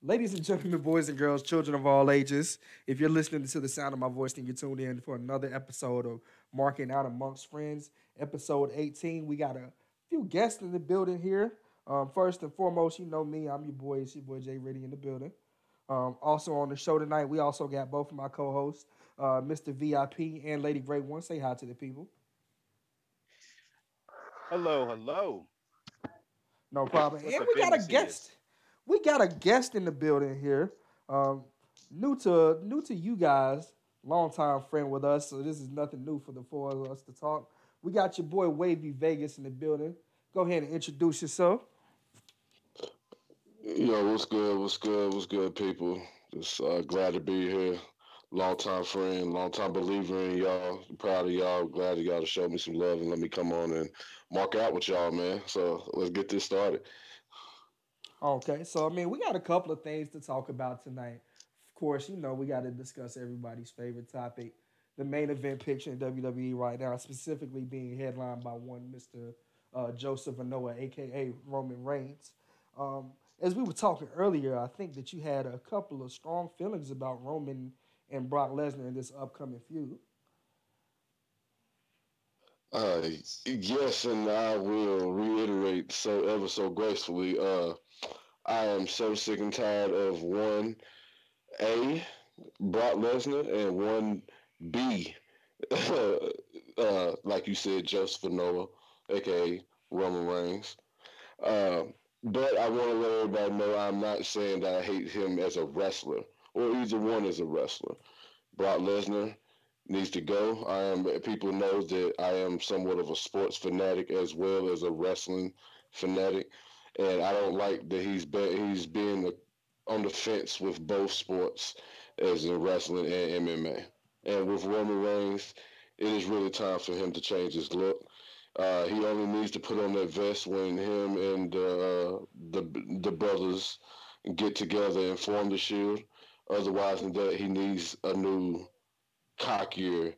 Ladies and gentlemen, boys and girls, children of all ages, if you're listening to the sound of my voice, then you're tuned in for another episode of Marking Out Amongst Friends, episode 18. We got a few guests in the building here. First and foremost, you know me, I'm your boy, it's your boy Jay Reddy in the building. Also on the show tonight, we also got both of my co-hosts, Mr. VIP and Lady Great One. Say hi to the people. Hello, hello. No problem. What's And up, we got a business guest. is? We got a guest in the building here. Um, new to you guys, longtime friend with us. So this is nothing new for the four of us to talk. We got your boy Wavy Vegas in the building. Go ahead and introduce yourself. Yo, what's good? What's good? What's good, people? Just glad to be here. Long time friend, long time believer in y'all. Proud of y'all. Glad of y'all to show me some love and let me come on and mark out with y'all, man. So let's get this started. Okay, so I mean, we got a couple of things to talk about tonight. Of course, you know we got to discuss everybody's favorite topic, the main event picture in WWE right now, specifically being headlined by one Mister Joseph Anoa, aka Roman Reigns. Um, as we were talking earlier, I think that you had a couple of strong feelings about Roman and Brock Lesnar in this upcoming feud. Uh, yes, and I will reiterate so ever so gracefully. I am so sick and tired of one A, Brock Lesnar, and one B, like you said, Joseph Noah, aka Roman Reigns. Uh, but I want to let everybody know I'm not saying that I hate him as a wrestler or either one as a wrestler. Brock Lesnar needs to go. I am. People know that I am somewhat of a sports fanatic as well as a wrestling fanatic, and I don't like that he's being on the fence with both sports, as in wrestling and MMA. And with Roman Reigns, it is really time for him to change his look. He only needs to put on that vest when him and the brothers get together and form the Shield. Otherwise than that, he needs a new, cockier,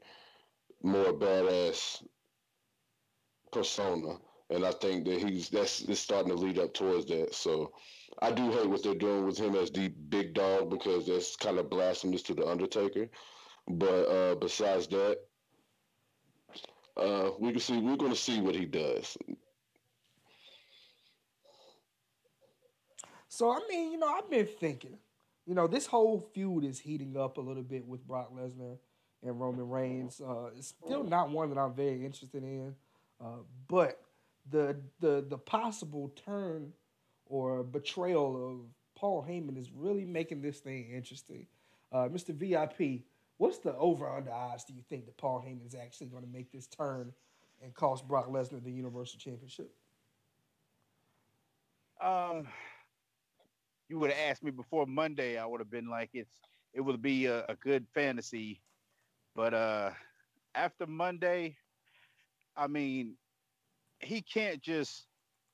more badass persona. And I think that that's it's starting to lead up towards that. So I do hate what they're doing with him as the big dog because that's kind of blasphemous to the Undertaker. But besides that, we're going to see what he does. So I mean, I've been thinking, this whole feud is heating up a little bit with Brock Lesnar and Roman Reigns. It's still not one that I'm very interested in, but the possible turn or betrayal of Paul Heyman is really making this thing interesting. Mr. VIP, what's the over under odds do you think that Paul Heyman is actually going to make this turn and cost Brock Lesnar the Universal Championship? Um, you would have asked me before Monday, I would have been like, it would be a good fantasy. But after Monday, I mean, he can't just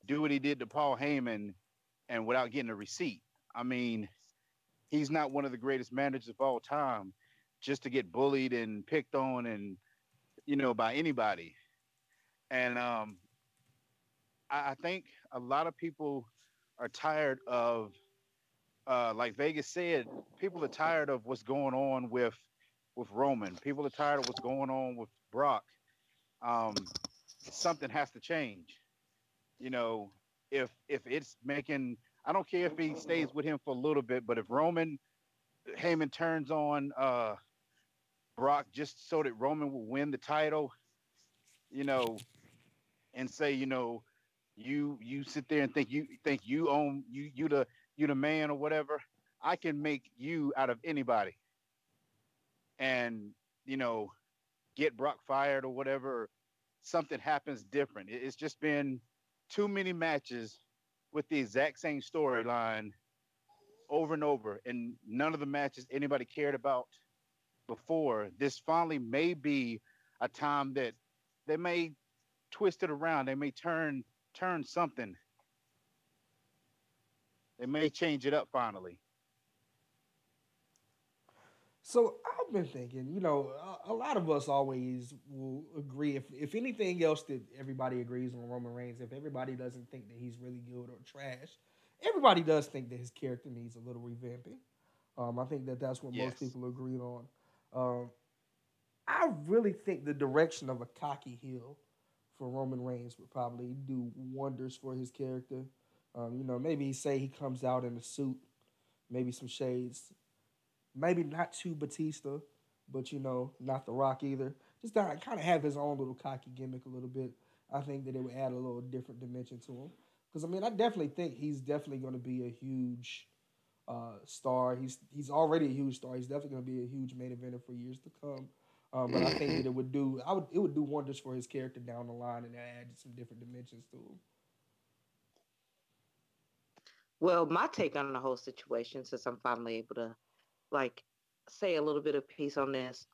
do what he did to Paul Heyman and without getting a receipt. I mean, he's not one of the greatest managers of all time, just to get bullied and picked on and by anybody. And I think a lot of people are tired of, like Vegas said, people are tired of what's going on with Roman. People are tired of what's going on with Brock. Um, Something has to change. You know, if it's making, I don't care if he stays with him for a little bit, but if Roman Heyman turns on Brock just so that Roman will win the title, you know, and say, you sit there and think you own you the man or whatever. I can make you out of anybody, and you know, get Brock fired or whatever. Or something happens different. It's just been too many matches with the exact same storyline over and over, and none of the matches anybody cared about before. This finally may be a time that they may twist it around. They may turn something. They may change it up finally. So I've been thinking, a lot of us always will agree. If anything else that everybody agrees on Roman Reigns, if everybody doesn't think that he's really good or trash, everybody does think that his character needs a little revamping. I think that that's what most Yes. people agree on. Um, I really think the direction of a cocky heel for Roman Reigns would probably do wonders for his character. Maybe say he comes out in a suit, maybe some shades, maybe not too Batista, but not The Rock either. Just kind of have his own little cocky gimmick a little bit. I think that it would add a little different dimension to him. Because I definitely think he's definitely going to be a huge star. He's already a huge star. He's definitely going to be a huge main eventer for years to come. But I think that it would do wonders for his character down the line and add some different dimensions to him. Well, my take on the whole situation, since I'm finally able to like say a little bit of piece on this,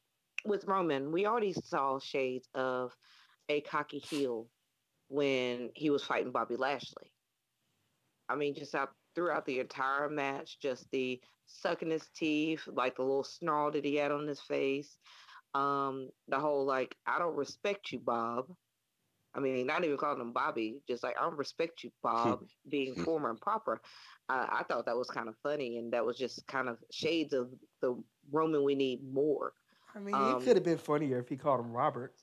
with Roman, we already saw shades of a cocky heel when he was fighting Bobby Lashley. I mean, just out throughout the entire match, just the sucking his teeth, like the little snarl that he had on his face. The whole like, I don't respect you, Bob. I mean, not even calling him Bobby, just like I don't respect you, Bob, being former and proper. I thought that was kind of funny, and that was just kind of shades of the Roman we need more. It Um, could have been funnier if he called him Robert.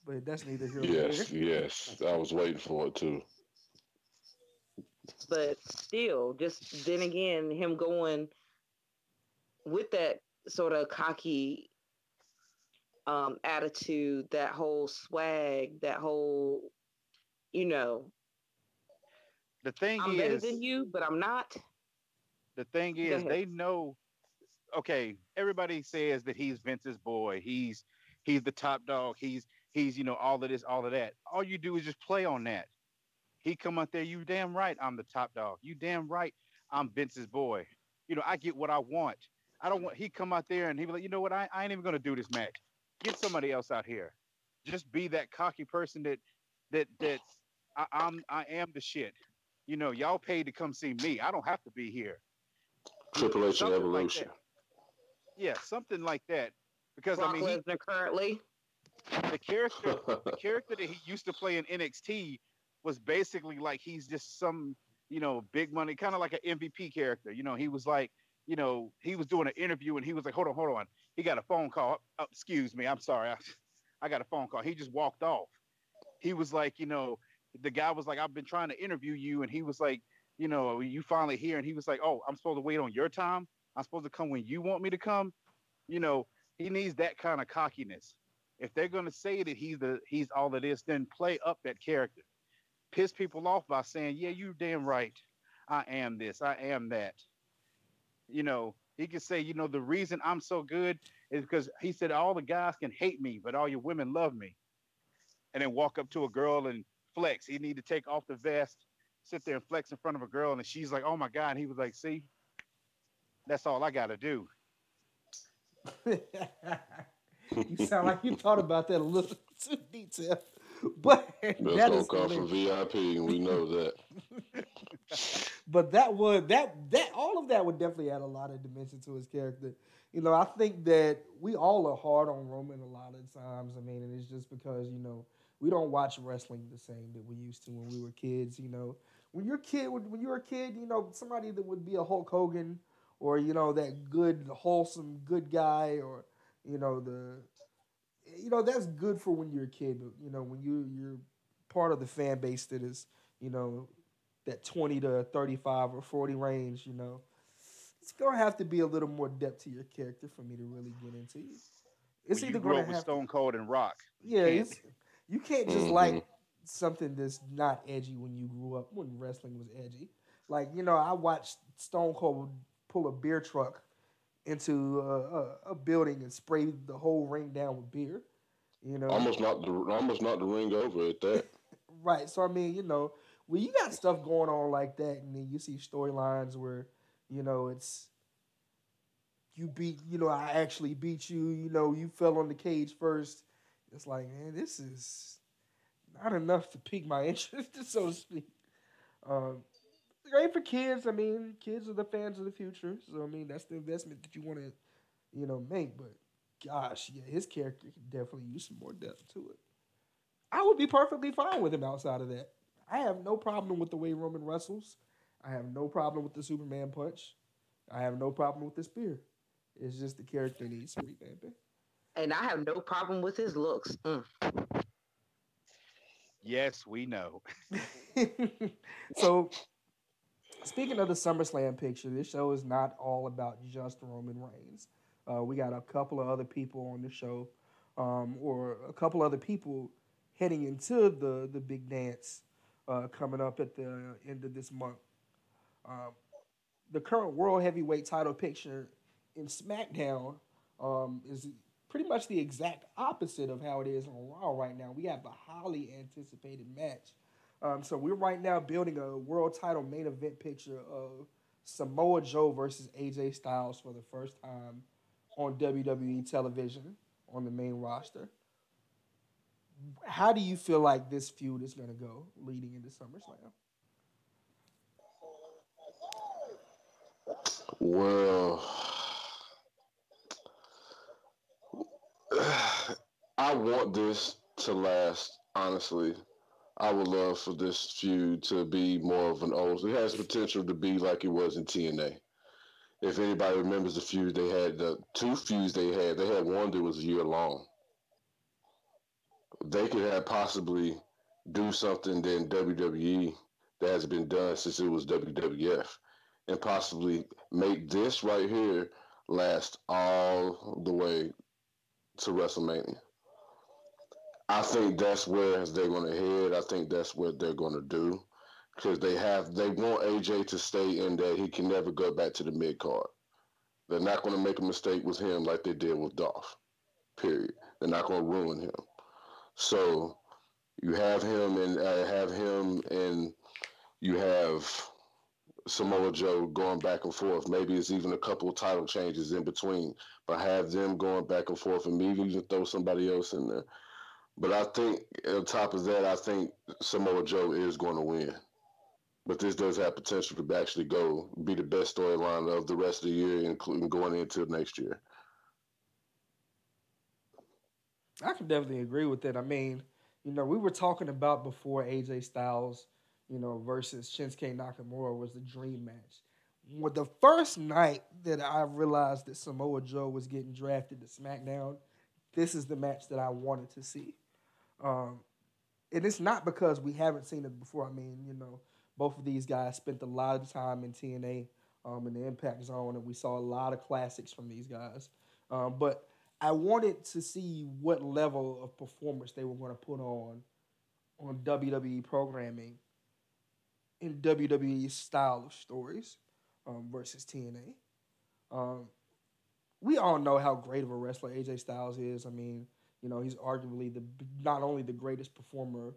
But that's neither here nor there. Yes, yes. I was waiting for it too. but still, just then again, him going with that sort of cocky attitude, that whole swag, that whole, you know, The thing I'm better than is, you, but I'm not. the thing Go is, ahead. they know. Okay, everybody says that he's Vince's boy. He's the top dog. He's all of this, all of that. All you do is just play on that. He come out there, you damn right, I'm the top dog. You damn right, I'm Vince's boy. I get what I want. I don't want. He come out there and he be like, you know what? I ain't even gonna do this match. Get somebody else out here. Just be that cocky person that I am the shit. Y'all paid to come see me. I don't have to be here. Triple H and Something like Evolution. that. Yeah, something like that. Because I Brock mean, Lesnar currently. the character that he used to play in NXT was basically like he's just some big money, kind of like an MVP character. He was like, he was doing an interview and he was like, hold on, he got a phone call. Oh, excuse me, I'm sorry, I got a phone call. He just walked off. He was like, the guy was like, I've been trying to interview you, and he was like, you finally here, and he was like, oh, I'm supposed to wait on your time. I'm supposed to come when you want me to come. You know, he needs that kind of cockiness. If they're gonna say that he's all of this, then play up that character. Piss people off by saying, "Yeah, you damn right. I am this. I am that." He could say, the reason I'm so good is because he said all the guys can hate me, but all your women love me. And then walk up to a girl and flex. He need to take off the vest, sit there and flex in front of a girl, and she's like, "Oh my god!" And he was like, "See, that's all I got to do." You sound like you thought about that a little too detailed, but That's that gonna is come from hilarious. VIP, and we know that. But that would that all of that would definitely add a lot of dimension to his character. I think that we all are hard on Roman a lot of times. And it's just because we don't watch wrestling the same that we used to when we were kids. When you were a kid, somebody that would be a Hulk Hogan or that good wholesome good guy or the that's good for when you're a kid. But when you're part of the fan base that is you know that 20 to 35 or 40 range, it's gonna have to be a little more depth to your character for me to really get into you. It's When you either grew gonna up with have to, Stone Cold and Rock, you yeah. can't. You can't just like Hmm. something that's not edgy when you grew up when wrestling was edgy. Like I watched Stone Cold pull a beer truck into a building and spray the whole ring down with beer. You know, Almost knocked the ring over at that. right? So when you got stuff going on like that, and then you see storylines where it's you beat, I actually beat you. You fell on the cage first. It's like, man, this is not enough to pique my interest, so to speak. Um, Great for kids. Kids are the fans of the future. So that's the investment that you want to, make. But gosh, yeah, his character can definitely use some more depth to it. I would be perfectly fine with him outside of that. I have no problem with the way Roman wrestles. I have no problem with the Superman punch. I have no problem with the spear. It's just the character needs some revamping. And I have no problem with his looks. Yes, we know. So, speaking of the SummerSlam picture, this show is not all about just Roman Reigns. We got a couple of other people on the show, or a couple other people heading into the big dance coming up at the end of this month. Um, the current world heavyweight title picture in SmackDown is pretty much the exact opposite of how it is on Raw right now. We have a highly anticipated match. So we're right now building a world title main event picture of Samoa Joe versus AJ Styles for the first time on WWE television on the main roster. How do you feel like this feud is going to go leading into SummerSlam? Well, I want this to last. Honestly, I would love for this feud to be more of an old. It has potential to be like it was in TNA. If anybody remembers the feud they had, the two feuds they had one that was a year long. They could have possibly do something in WWE that has been done since it was WWF, and possibly make this right here last all the way to WrestleMania. I think that's where they're going to head. I think that's what they're going to do because they want AJ to stay in that he can never go back to the mid card. They're not going to make a mistake with him like they did with Dolph. Period. They're not going to ruin him. So you have him and you have Samoa Joe going back and forth. Maybe it's even a couple of title changes in between, but have them going back and forth and maybe even throw somebody else in there. But I think on top of that, I think Samoa Joe is going to win. But this does have potential to actually go be the best storyline of the rest of the year, including going into next year. I can definitely agree with that. I mean, we were talking about before AJ Styles, versus Shinsuke Nakamura was the dream match. Well, the first night that I realized that Samoa Joe was getting drafted to SmackDown, this is the match that I wanted to see. Um, and it's not because we haven't seen it before. I mean, both of these guys spent a lot of time in TNA, in the Impact Zone, and we saw a lot of classics from these guys. But I wanted to see what level of performance they were going to put on WWE programming in WWE's style of stories versus TNA. We all know how great of a wrestler AJ Styles is. I mean, he's arguably the not only the greatest performer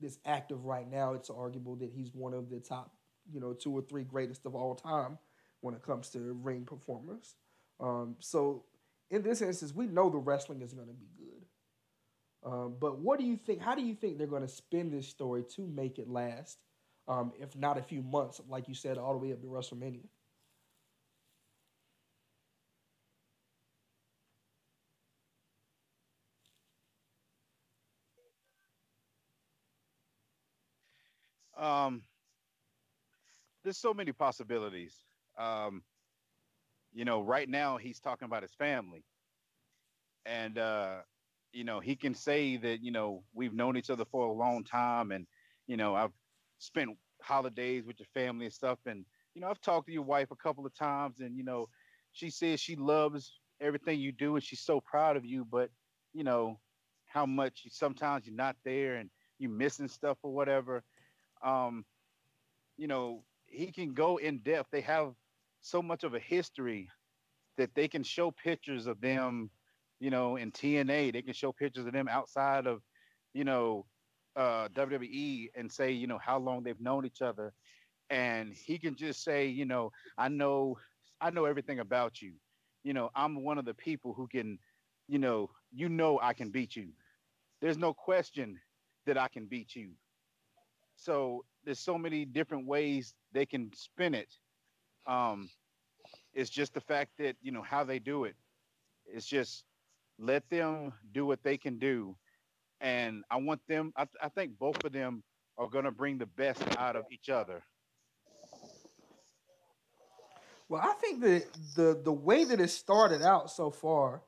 that's active right now. It's arguable that he's one of the top, two or three greatest of all time when it comes to ring performers. So in this instance, we know the wrestling is going to be good. But what do you think? How do you think they're going to spin this story to make it last, if not a few months, like you said, all the way up to WrestleMania? Um, there's so many possibilities. Um, right now he's talking about his family, and he can say that we've known each other for a long time, and I've spent holidays with your family and stuff, and I've talked to your wife a couple of times, and she says she loves everything you do, and she's so proud of you, but you know how much sometimes you're not there and you missing stuff or whatever. Um, he can go in depth. They have so much of a history that they can show pictures of them, in TNA. They can show pictures of them outside of, you know, WWE and say, how long they've known each other. And he can just say, I know, I know everything about you. I'm one of the people who can, I can beat you. There's no question that I can beat you. So there's so many different ways they can spin it. Um, it's just the fact that how they do it. It's just let them do what they can do, and I want them. I think both of them are going to bring the best out of each other. Well, I think that the way that it started out so far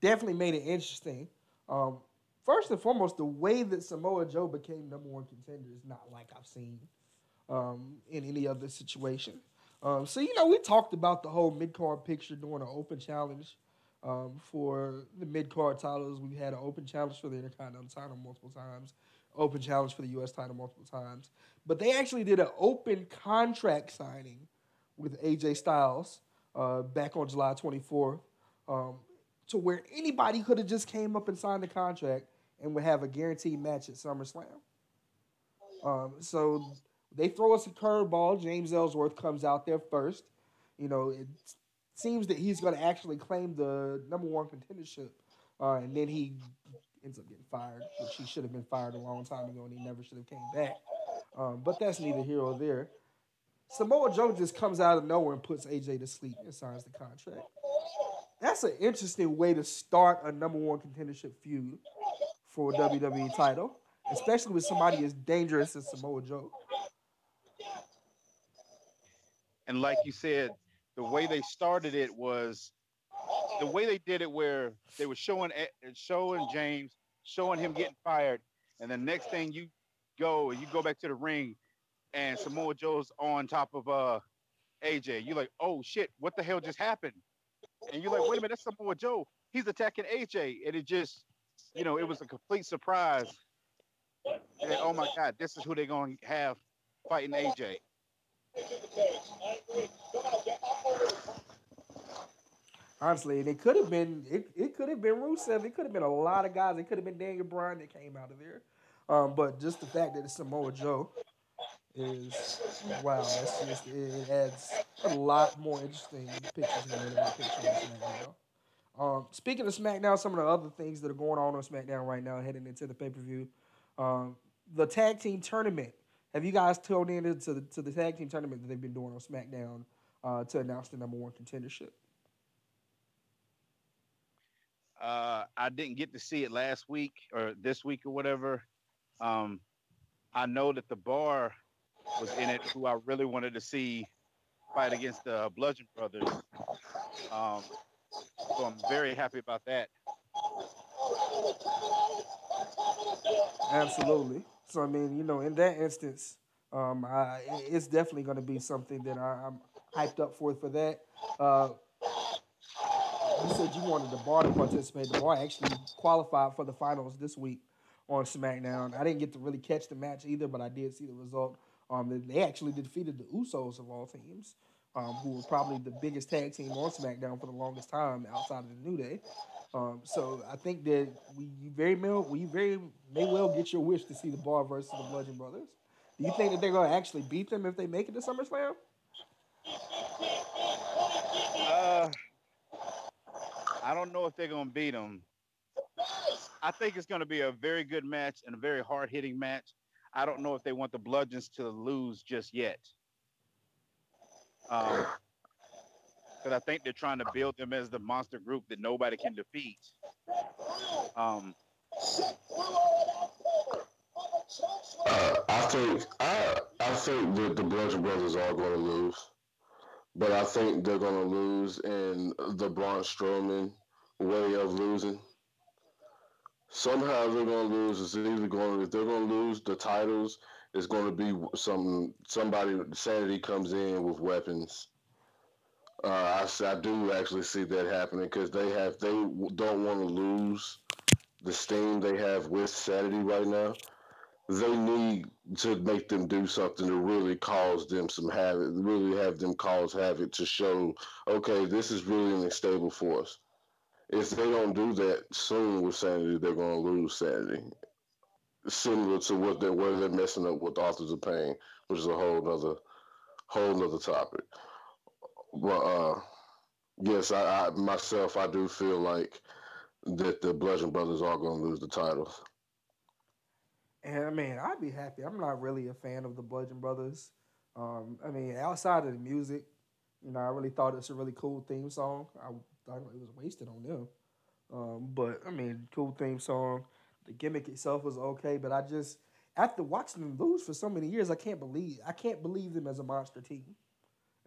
definitely made it interesting. Um, First and foremost, the way that Samoa Joe became number one contender is not like I've seen in any other situation. So we talked about the whole mid card picture doing an open challenge for the mid card titles. We've had an open challenge for the Intercontinental title multiple times, open challenge for the U.S. title multiple times. But they actually did an open contract signing with AJ Styles back on July 24th, um, to where anybody could have just came up and signed the contract and would have a guaranteed match at SummerSlam. So they throw us a curveball. James Ellsworth comes out there first. It seems that he's going to actually claim the number one contendership, and then he ends up getting fired, which he should have been fired a long time ago, and he never should have came back. But that's neither here or there. Samoa Joe just comes out of nowhere and puts AJ to sleep and signs the contract. That's an interesting way to start a number one contendership feud for a WWE title, especially with somebody as dangerous as Samoa Joe. And like you said, the way they started it was the way they did it, where they were showing James, showing him getting fired, and the next thing you go back to the ring, and Samoa Joe's on top of AJ. You're like, oh shit, what the hell just happened? And you're like, wait a minute, that's Samoa Joe. He's attacking AJ, and it just, it was a complete surprise. And oh my God, this is who they're going to have fighting AJ. Honestly, it could have been it could have been Rusev. It could have been a lot of guys. It could have been Daniel Bryan that came out of there. But just the fact that it's Samoa Joe is wow. That's just it adds a lot more interesting pictures in the main event picture on SmackDown. Speaking of SmackDown, some of the other things that are going on SmackDown right now, heading into the pay per view, the tag team tournament. Have you guys tuned in to the tag team tournament that they've been doing on SmackDown to announce the number one contendership? I didn't get to see it last week or this week or whatever. Um, I know that the Bar was in it, who I really wanted to see fight against the Bludgeon Brothers. Um, so I'm very happy about that. Absolutely. So I mean, in that instance, it's definitely going to be something that I'm hyped up for that. Uh, you said you wanted the Bar to participate. The Bar actually qualified for the finals this week on SmackDown. I didn't get to really catch the match either, but I did see the result. They actually defeated the Usos of all teams, who were probably the biggest tag team on SmackDown for the longest time outside of the New Day. So I think that we very may well get your wish to see the Bar versus the Bludgeon Brothers. Do you think that they're going to actually beat them if they make it to SummerSlam? Uh, I don't know if they're going to beat them. I think it's going to be a very good match and a very hard hitting match. I don't know if they want the Bludgeons to lose just yet. Because I think they're trying to build them as the monster group that nobody can defeat. Um, I think that the Bludgeon Brothers are going to lose, but I think they're going to lose in the Braun Strowman way of losing. Somehow they're going to lose. It's either going if they're going to lose the titles, it's going to be somebody sanity comes in with weapons. I do actually see that happening because they don't want to lose the steam they have with sanity right now. They need to make them do something to really cause them some havoc, really have them cause havoc to show, okay, this is really an unstable force. If they don't do that soon with sanity, they're going to lose sanity. Similar to where they're messing up with authors of pain, which is a whole nother topic. But yes, I myself I do feel like that the Bludgeon Brothers are going to lose the titles. And I mean, I'd be happy. I'm not really a fan of the Bludgeon Brothers. I mean, outside of the music, I really thought it's a really cool theme song. I thought it was wasted on them. But I mean, cool theme song. The gimmick itself was okay, but I just after watching them lose for so many years, I can't believe them as a monster team.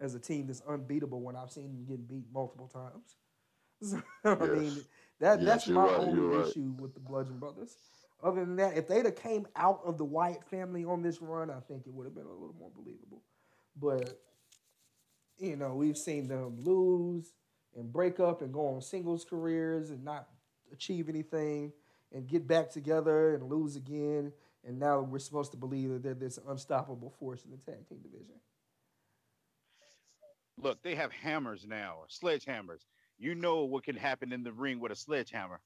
as a team that's unbeatable when I've seen them get beat multiple times. So, I mean, Yes. that's Yes, you're my right. only You're right. issue with the Bludgeon Brothers. Other than that, if they'd have came out of the Wyatt family on this run, I think it would have been a little more believable. But we've seen them lose and break up and go on singles careers and not achieve anything and get back together and lose again. And now we're supposed to believe that they're this unstoppable force in the tag team division. Look, they have hammers now, sledgehammers. You know what can happen in the ring with a sledgehammer.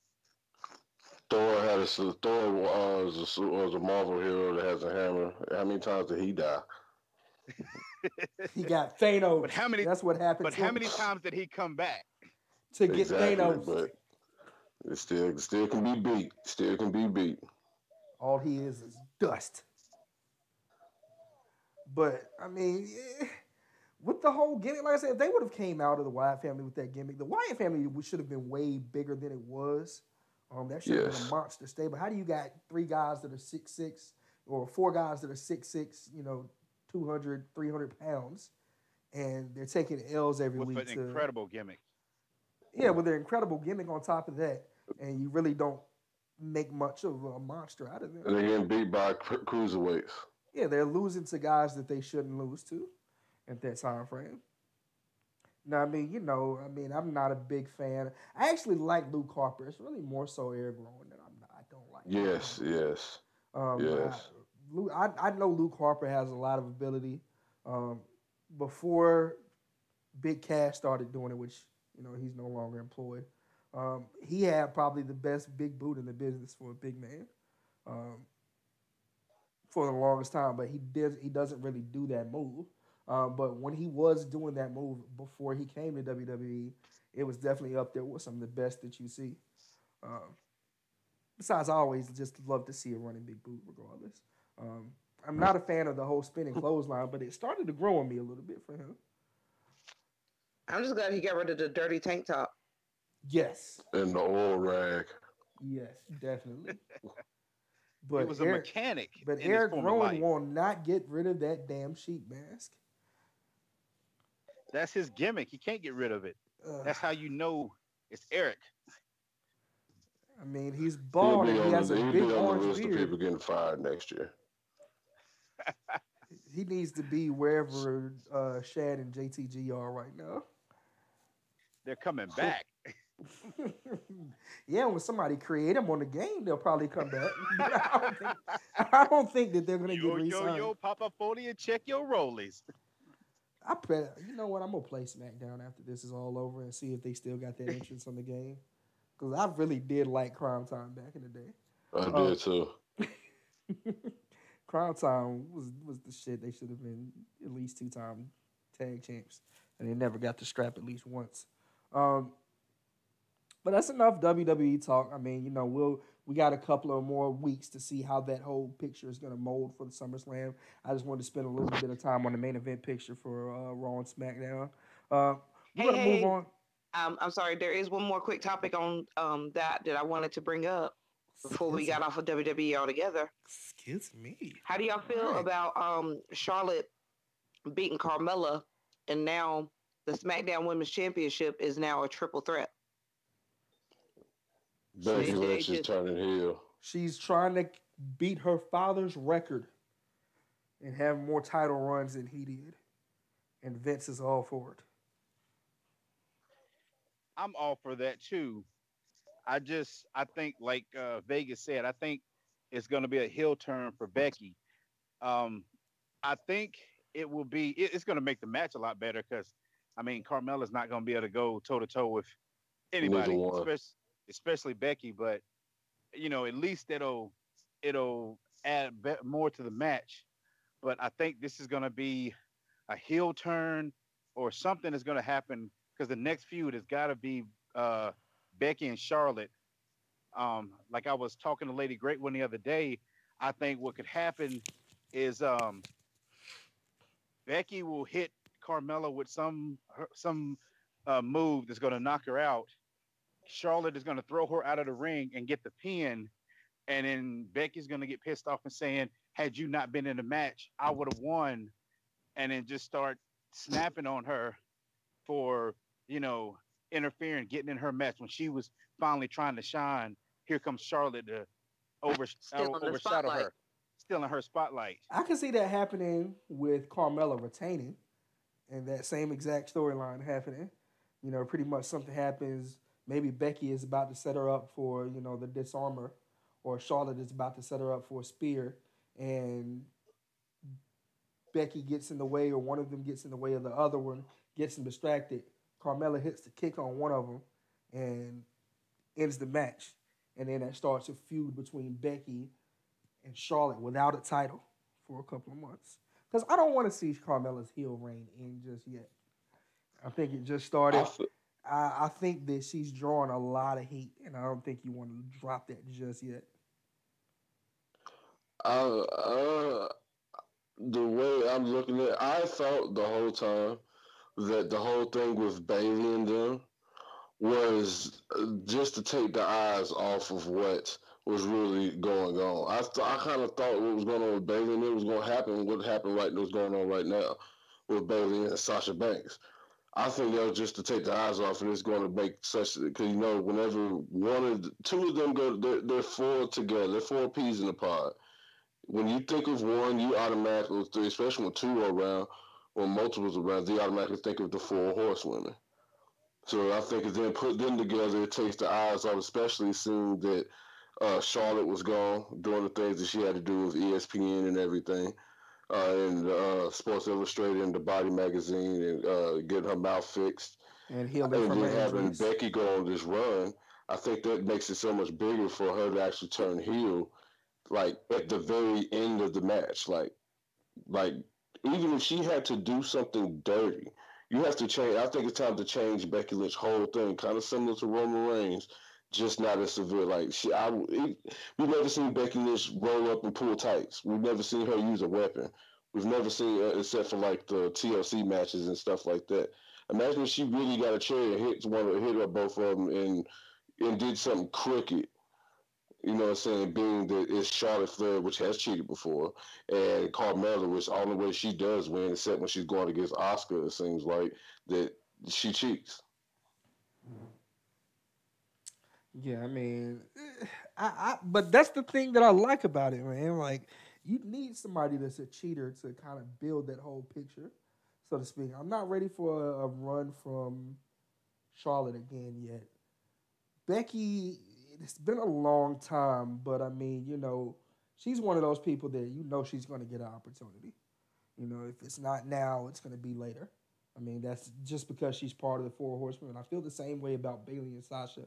Thor was a Marvel hero that has a hammer. How many times did he die? He got But Thanos. how many? That's what happened But to how him many times did he come back? to get Exactly, Thanos. but it still can be beat. Still can be beat. All he is dust. But I mean, with the whole gimmick, like I said, if they would have came out of the Wyatt family with that gimmick, the Wyatt family should have been way bigger than it was. That should have been a Yes. monster stable. How do you got three guys that are 6'6", or four guys that are 6'6", 200, 300 pounds, and they're taking L's every With an week to incredible gimmick. with their incredible gimmick on top of that, and you really don't make much of a monster out of them. And they're getting beat by cruiserweights. Yeah, they're losing to guys that they shouldn't lose to at that time frame. Now, I mean, I'm not a big fan. I actually like Luke Harper. It's really more so Eric Rowan that I don't like. Yes, yes, I, yes. I know Luke Harper has a lot of ability. Um, before Big Cash started doing it, which he's no longer employed, he had probably the best big boot in the business for a big man. Um, for the longest time, but he doesn't really do that move. But when he was doing that move before he came to WWE, it was definitely up there with some of the best that you see. Um, Besides, I always just love to see a running big boot, regardless. Um, I'm not a fan of the whole spinning clothesline, but it started to grow on me a little bit for him. I'm just glad he got rid of the dirty tank top. Yes, And the oil rag. yes, definitely. He But was a mechanic but in his Eric former Rowan life. will not get rid of that damn sheep mask. That's his gimmick. He can't get rid of it. That's how you know it's Eric. I mean, he's He'll bald be and he on has the a he'll big be on the orange list of beard. people getting fired next year. He needs to be wherever Shad and JTG are right now. They're coming back. Yeah, when somebody create him on the game, they'll probably come back. But I don't think that they're gonna get re-signed. Papa Foley, check your rollies. You know what? I'm gonna play SmackDown after this is all over and see if they still got that entrance on the game. Because I really did like Crime Time back in the day. I did too. Crime Time was the shit. They should have been at least 2-time tag champs, and they never got the strap at least once. But that's enough WWE talk. I mean, we got a couple of more weeks to see how that whole picture is going to mold for the SummerSlam. I just wanted to spend a little bit of time on the main event picture for Raw and SmackDown. We're going to move on. I'm sorry. There is one more quick topic on that I wanted to bring up before we got off of WWE altogether. Excuse me. How do y'all feel about Charlotte beating Carmella, and now the SmackDown Women's Championship is now a triple threat? Becky Lynch is turning heel. She's trying to beat her father's record and have more title runs than he did. And Vince is all for it. I'm all for that too. I think like Vegas said, I think it's going to be a heel turn for Becky. I think it's going to make the match a lot better because, I mean, Carmella's not going to be able to go toe to toe with anybody, especially Becky. But at least it'll add more to the match. But I think this is going to be a heel turn or something is going to happen because the next feud has got to be Becky and Charlotte. Like I was talking to Lady Great One the other day, I think what could happen is Becky will hit Carmella with some move that's going to knock her out. Charlotte is going to throw her out of the ring and get the pin. And then Becky's going to get pissed off and saying, had you not been in the match, I would have won. And then just start snapping on her for, you know, interfering, getting in her mess when she was finally trying to shine. Here comes Charlotte to Still in the overshadow spotlight. her, still in her spotlight. I can see that happening with Carmella retaining and that same exact storyline happening. You know, pretty much something happens. Maybe Becky is about to set her up for, you know, the disarmor, or Charlotte is about to set her up for a spear, and Becky gets in the way, or one of them gets in the way of the other one, gets them distracted. Carmella hits the kick on one of them and ends the match. And then that starts a feud between Becky and Charlotte without a title for a couple of months. Because I don't want to see Carmella's heel reign end just yet. I think it just started. I think that she's drawing a lot of heat, and I don't think you want to drop that just yet. I the way I'm looking at it, I thought the whole time that the whole thing with Bailey and them was just to take the eyes off of what was really going on. I kind of thought what was going on with Bailey and it was going to happen, what happened right, what's going on right now with Bailey and Sasha Banks. I think that was just to take the eyes off, and it's going to make such because you know whenever two of them go, they're four together, they're four peas in the pod. When you think of one, you automatically, especially when two are around or multiples around, you automatically think of the four horsewomen. So I think if then put them together, it takes the eyes off, especially seeing that Charlotte was gone, doing the things that she had to do with ESPN and everything, and Sports Illustrated and the Body magazine, and getting her mouth fixed, And healing and from then her having injuries. Becky go on this run. I think that makes it so much bigger for her to actually turn heel, like at the very end of the match, like even if she had to do something dirty, you have to change. I think it's time to change Becky Lynch's whole thing, kind of similar to Roman Reigns, just not as severe. Like we've never seen Becky Lynch roll up and pull tights. We've never seen her use a weapon. We've never seen, except for like the TLC matches and stuff like that. Imagine if she really got a chair and hit up both of them and did something crooked. You know what I'm saying? Being that it's Charlotte Flair, which has cheated before, and Carmella, which the only way she does win, except when she's going against Oscar, it seems like, that she cheats. Yeah, I mean, but that's the thing that I like about it, man. Like, you need somebody that's a cheater to kind of build that whole picture, so to speak. I'm not ready for a run from Charlotte again yet. Becky, it's been a long time, but I mean, you know, she's one of those people that you know she's going to get an opportunity. You know, if it's not now, it's going to be later. I mean, that's just because she's part of the Four Horsemen. I feel the same way about Bailey and Sasha.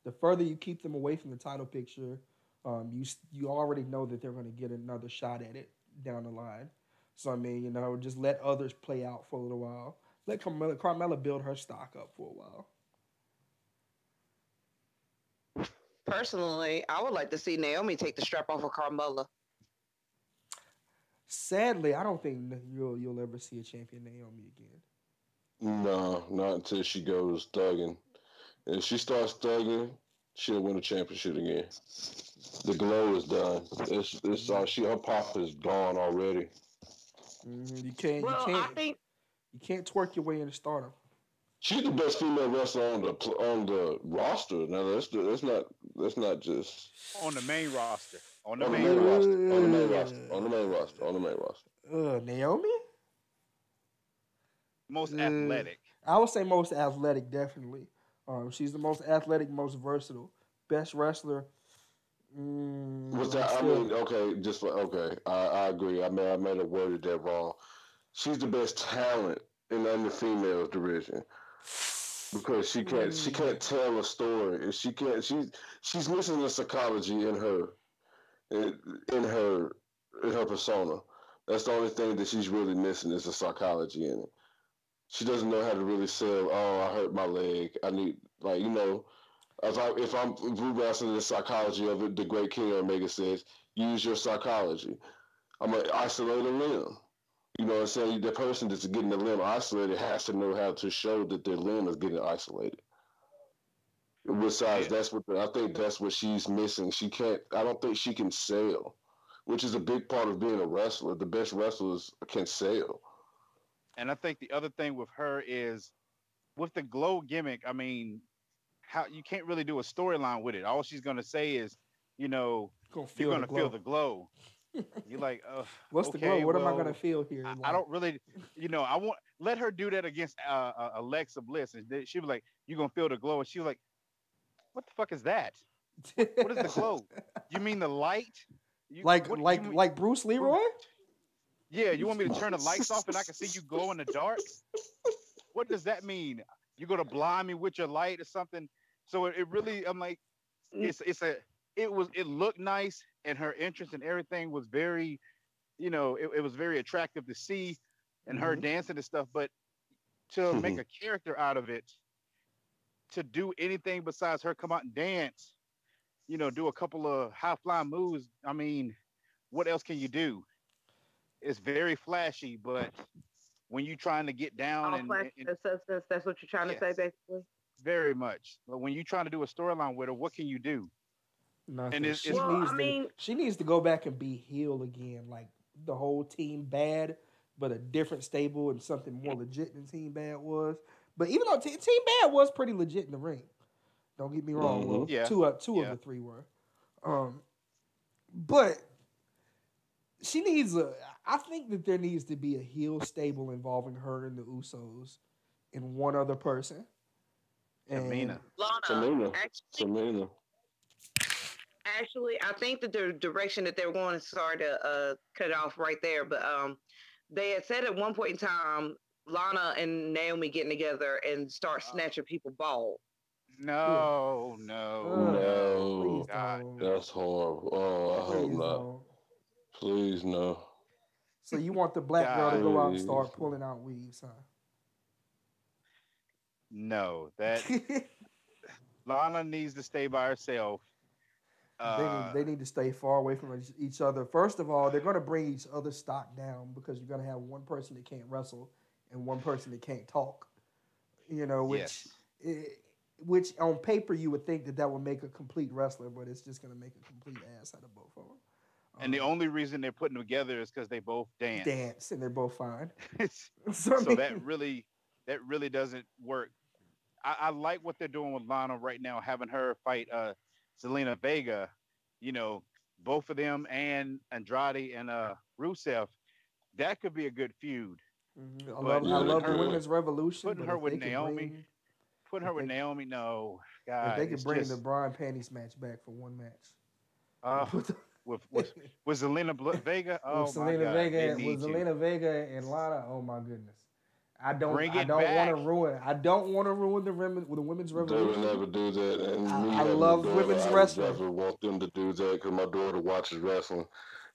The further you keep them away from the title picture, you already know that they're going to get another shot at it down the line. So I mean, you know, just let others play out for a little while. Let Carmella build her stock up for a while. Personally, I would like to see Naomi take the strap off of Carmella. Sadly, I don't think you'll ever see a champion Naomi again. No, not until she goes thugging. And if she starts thugging, she'll win a championship again. The glow is done. It's all her pop is gone already. You can't you Well, I can't think you can't twerk your way into stardom. She's the best female wrestler on the roster. Now that's not just On the main roster. On the on the main main roster. roster. On the main roster. On the main roster. On the main roster. Naomi? Most Uh, athletic. I would say most athletic, definitely. She's the most athletic, most versatile, best wrestler. Was I'm that? I still mean, okay, okay. I agree. I may have worded that wrong. She's the best talent in the females division because she can't tell a story. And she's missing the psychology in, in her in her persona. That's the only thing that she's really missing is the psychology in it. She doesn't know how to really sell. Oh, I hurt my leg. I need if we wrestling the psychology of it, the great King Omega says, use your psychology. I'm gonna isolate a limb. You know what I'm saying? The person that's getting the limb isolated has to know how to show that their limb is getting isolated. Besides, Yeah. I think that's what she's missing. She can't. I don't think she can sell, which is a big part of being a wrestler. The best wrestlers can sell. And I think the other thing with her is with the glow gimmick. I mean, how you can't really do a storyline with it. All she's gonna say is, you know, Gonna you're feel the gonna feel glow. the glow. You're like, What's the glow? okay, What am I gonna well, feel here? I don't really, I want let her do that against Alexa Bliss, and then she was like, "You're gonna feel the glow," and she was like, "What the fuck is that? What is the glow? You mean the light? You like what like you like Bruce Leroy? Yeah, you want me to turn the lights off and I can see you glow in the dark? What does that mean? You're gonna blind me with your light or something?" So it really, I'm like, it looked nice, and her entrance and everything was very, it was very attractive to see, and her Mm-hmm. dancing and stuff. But to make a character out of it, to do anything besides her come out and dance, do a couple of high flying moves. I mean, what else can you do? It's very flashy, but when you're trying to get down All flash and and substance. That's what you're trying to say, yes, basically. very much. But when you're trying to do a storyline with her, what can you do? And Nothing. She it's Well, needs I to. mean, She needs to go back and be heel again, like the whole Team Bad, but a different stable and something more legit than Team Bad was. But even though Team Bad was pretty legit in the ring, don't get me wrong. Mm-hmm. Well, yeah, two of yeah. the three were. But she needs a. I think that there needs to be a heel stable involving her and the Usos and one other person. And Tamina. Lana, Tamina. actually, Tamina. actually, I think that the direction that they were going, sorry to cut it off right there, but they had said at one point in time, Lana and Naomi getting together and start Uh, snatching people bald. ugh, no, no, ugh, no. please No. God, don't. no. That's horrible. Oh, I hope Please not. don't. Please no. So you want the black girl to God, go out and Please. start pulling out weaves, no. That huh? Lana needs to stay by herself. They need Uh, they need to stay far away from each other. First of all, they're going to bring each other's stock down because you're going to have one person that can't wrestle and one person that can't talk. You know, yes. eh, which on paper you would think that that would make a complete wrestler, but it's just going to make a complete ass out of both of them. And the only reason they're putting them together is because they both dance. Dance and they're both fine. So I So mean, that really doesn't work. I like what they're doing with Lana right now, having her fight Zelina Vega. You know, both of them and Andrade and Rusev. That could be a good feud. But I Yeah, they love the could. women's revolution, putting but her with Naomi, putting her if with they Naomi, no, if God, they could it's bring the just Brian Panties match back for one match. uh, with with with with Zelina Vega. Oh my Selena God, they Vega need you. and Lana. Oh my goodness. Bring I it don't want to back. ruin the women's They would revolution. never do that. And me I having a love daughter, women's I would wrestling. never want them to do that because my daughter watches wrestling,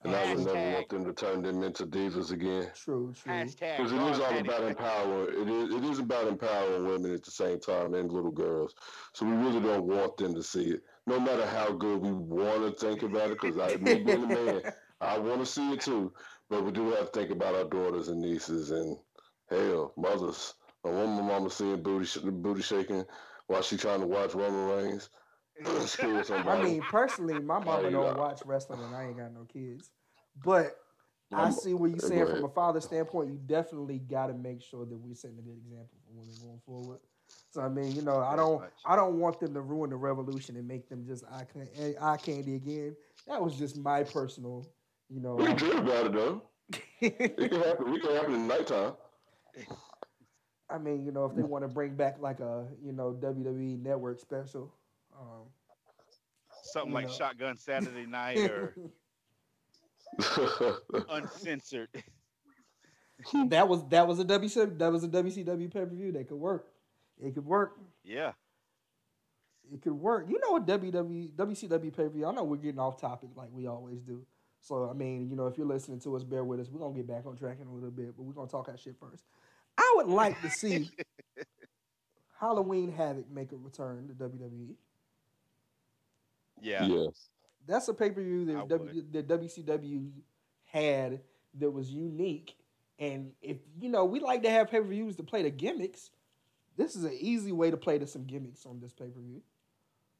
and I would True, never Hashtag want them to turn them into divas again. true. hashtag Because it is Brian all Panties. about empowering. It is about empowering women at the same time and little girls. So we really don't want them to see it, no matter how good we want to think about it. Because me being a man, I want to see it too. But we do have to think about our daughters and nieces and hell, mothers. I want my mama seeing booty shaking while she trying to watch Roman Reigns screw I somebody. mean, personally, my mama I, don't watch wrestling, and I ain't got no kids. But I I'm, see what you're go saying from ahead. a father's standpoint. You definitely got to make sure that we're setting a good example for women going forward. So I mean, Very much. I don't want them to ruin the revolution and make them just eye candy again. That was just my personal, you know. We can dream about it though. It I, can happen. We can happen in nighttime. I mean, if they want to bring back like a WWE Network special, um, Something you like know, Shotgun Saturday Night or Uncensored. that was a WCW pay per view. That could work. It could work. Yeah. It could work. You know what WCW pay per view? I know we're getting off topic like we always do. So I mean, if you're listening to us, bear with us. We're gonna get back on track in a little bit, but we're gonna talk our shit first. I would like to see Halloween Havoc make a return to WWE. Yeah, Yes. That's a pay per view I would. that WCW had that was unique. And if we like to have pay per views to play the gimmicks, this is an easy way to play to some gimmicks on this pay per view.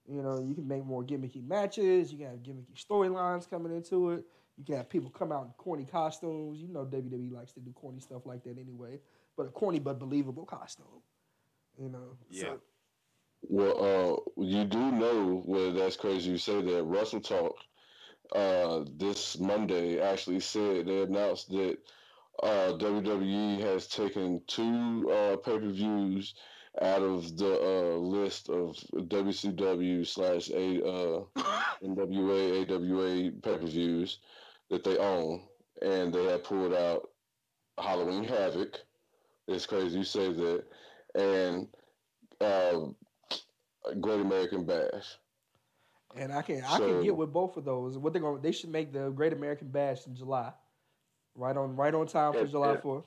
You can make more gimmicky matches. You can have gimmicky storylines coming into it. You can have people come out in corny costumes. WWE likes to do corny stuff like that anyway. but a corny but believable costume. You know, Yeah. so Well, you do know, well, that's crazy you say that. Russell Talk this Monday actually said they announced that WWE has taken two pay-per-views out of the list of WCW slash NWA AWA pay-per-views that they own, and they have pulled out Halloween Havoc. It's crazy you say that, and uh, Great American Bash. and I can get So, with both of those. What they should make the Great American Bash in July, right on time for and, July and 4th.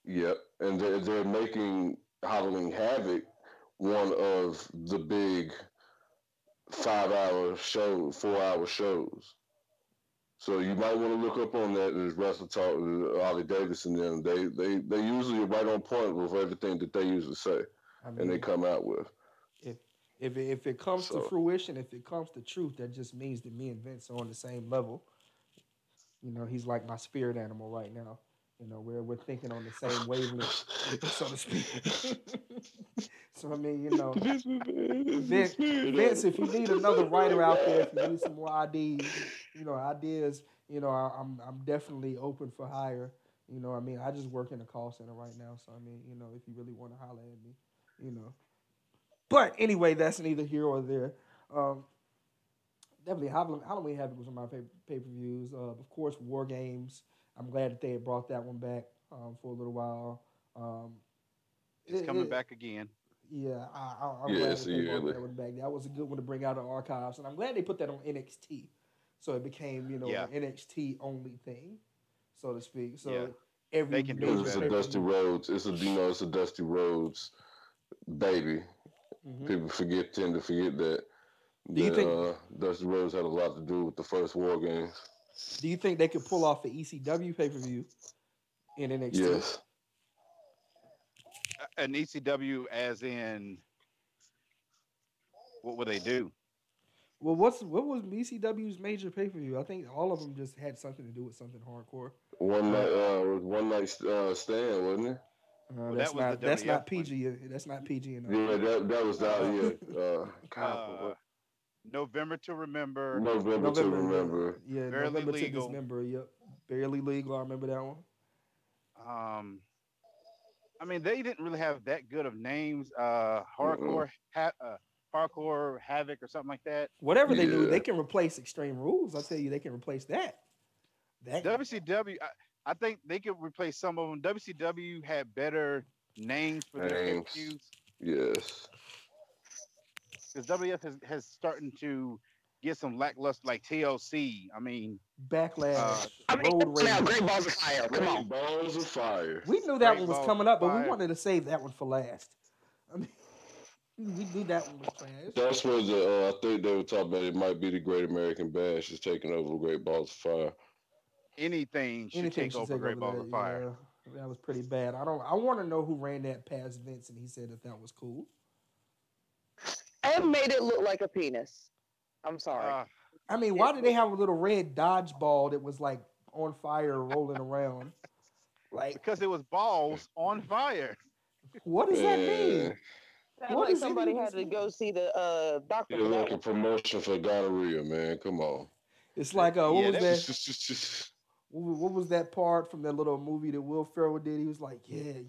yep, and they're making Halloween Havoc one of the big 5 hour show, 4 hour shows. So you might want to look up on that. There's Wrestle Talk, Ollie Davis, and them. They usually are right on point with everything that they usually say, I and they mean, come out with. if if it comes to So fruition, if it comes to truth, that just means that me and Vince are on the same level. You know, he's like my spirit animal right now. You know, we're thinking on the same wavelength, so to speak. So I mean, Vince, if you need another writer out there, if you need some more ideas, I'm definitely open for hire. I mean, I just work in a call center right now, so I mean, if you really want to holler at me, you know. But anyway, that's neither here or there. Um, Definitely, Halloween Havoc was one of my pay-per-views. Of course, War Games. I'm glad that they had brought that one back for a little while. Um, It's coming back again. yeah, I'm glad yes, that they brought yearly. that one back. That was a good one to bring out of archives, and I'm glad they put that on NXT, so it became Yeah. an NXT only thing, so to speak. Yeah. So every They can do it Because major it's a better. Dusty pay-per-view. Rhodes. It's a Dusty Rhodes baby. Hmm. People tend to forget that Do you think Dusty Rhodes had a lot to do with the first War Games. Do you think they could pull off the ECW pay-per-view in NXT? Yes. An ECW, as in, what would they do? Well, what was ECW's major pay-per-view? I think all of them just had something to do with something hardcore. One night stand, wasn't it? Well, That's that was the WF not one. PG. That's not PG enough. Yeah, that was that. Uh, Yeah. God, uh, November to Remember, November to November, remember. yeah, Barely November to Legal. Dismember. Yep, barely legal. I remember that one. Um, I mean, they didn't really have that good of names. Mm-mm. Hardcore Havoc or something like that. Whatever they do, Yeah. they can replace Extreme Rules. I tell you, they can replace that. That WCW, I think they could replace some of them. WCW had better names for their pay per Names. views Yes. because WF has starting to get some lackluster, like TLC. I mean, Backlash, I mean, Road now, Rage. Great Balls of Fire. Come Great on. balls of fire. We knew that Great one was Balls coming of up, but we Fire. wanted to save that one for last. I mean, we knew that one was trash. That's where I think they were talking about it might be the Great American Bash is taking over Great Balls of Fire. Anything should Anything take should over take Great over Balls that. of Fire. Yeah, that was pretty bad. I want to know who ran that past Vince, and he said that was cool. And made it look like a penis. I'm sorry. I mean, why did they have a little red dodgeball that was like on fire rolling around? Like, Because it was balls on fire. what does that mean? Man, Sounds What like is any somebody of had this to mean? go see the doctor you're for that looking one. promotion for gonorrhea, man. Come on. It's like, what Yeah, was that that? What was that part from that little movie that Will Ferrell did? He was like, yeah, it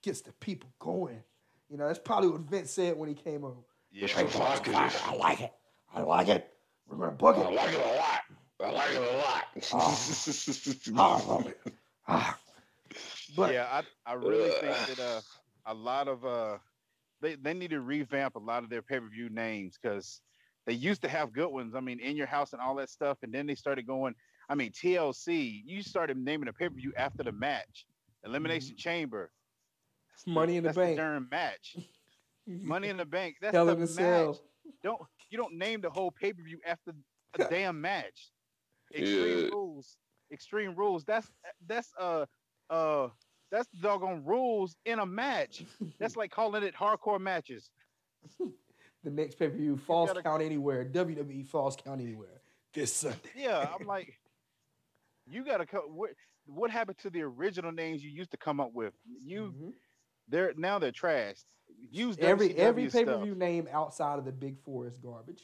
gets the people going. That's probably what Vince said when he came over. Yeah. It's provocative. I like it. I like it. We're gonna book it. I like it a lot. I like it a lot. I love it. But Yeah, I really think that a lot of they need to revamp a lot of their pay-per-view names because they used to have good ones. I mean, In Your House and all that stuff, and then they started going. I mean, TLC. You started naming a pay-per-view after the match. Elimination Chamber. Money in the That's Bank. the darn match. Money in the Bank. That's Hell the in a match. Cell. You don't name the whole pay-per-view after a damn match. Yeah. Extreme Rules. That's doggone rules in a match. That's like calling it hardcore matches. The next pay-per-view, Falls gotta- Count Anywhere. WWE Falls Count Anywhere. This Sunday. Yeah, I'm like, you gotta what happened to the original names you used to come up with? Mhm. They're trashed. Use Every WCW pay per stuff. view name outside of the Big Four is garbage.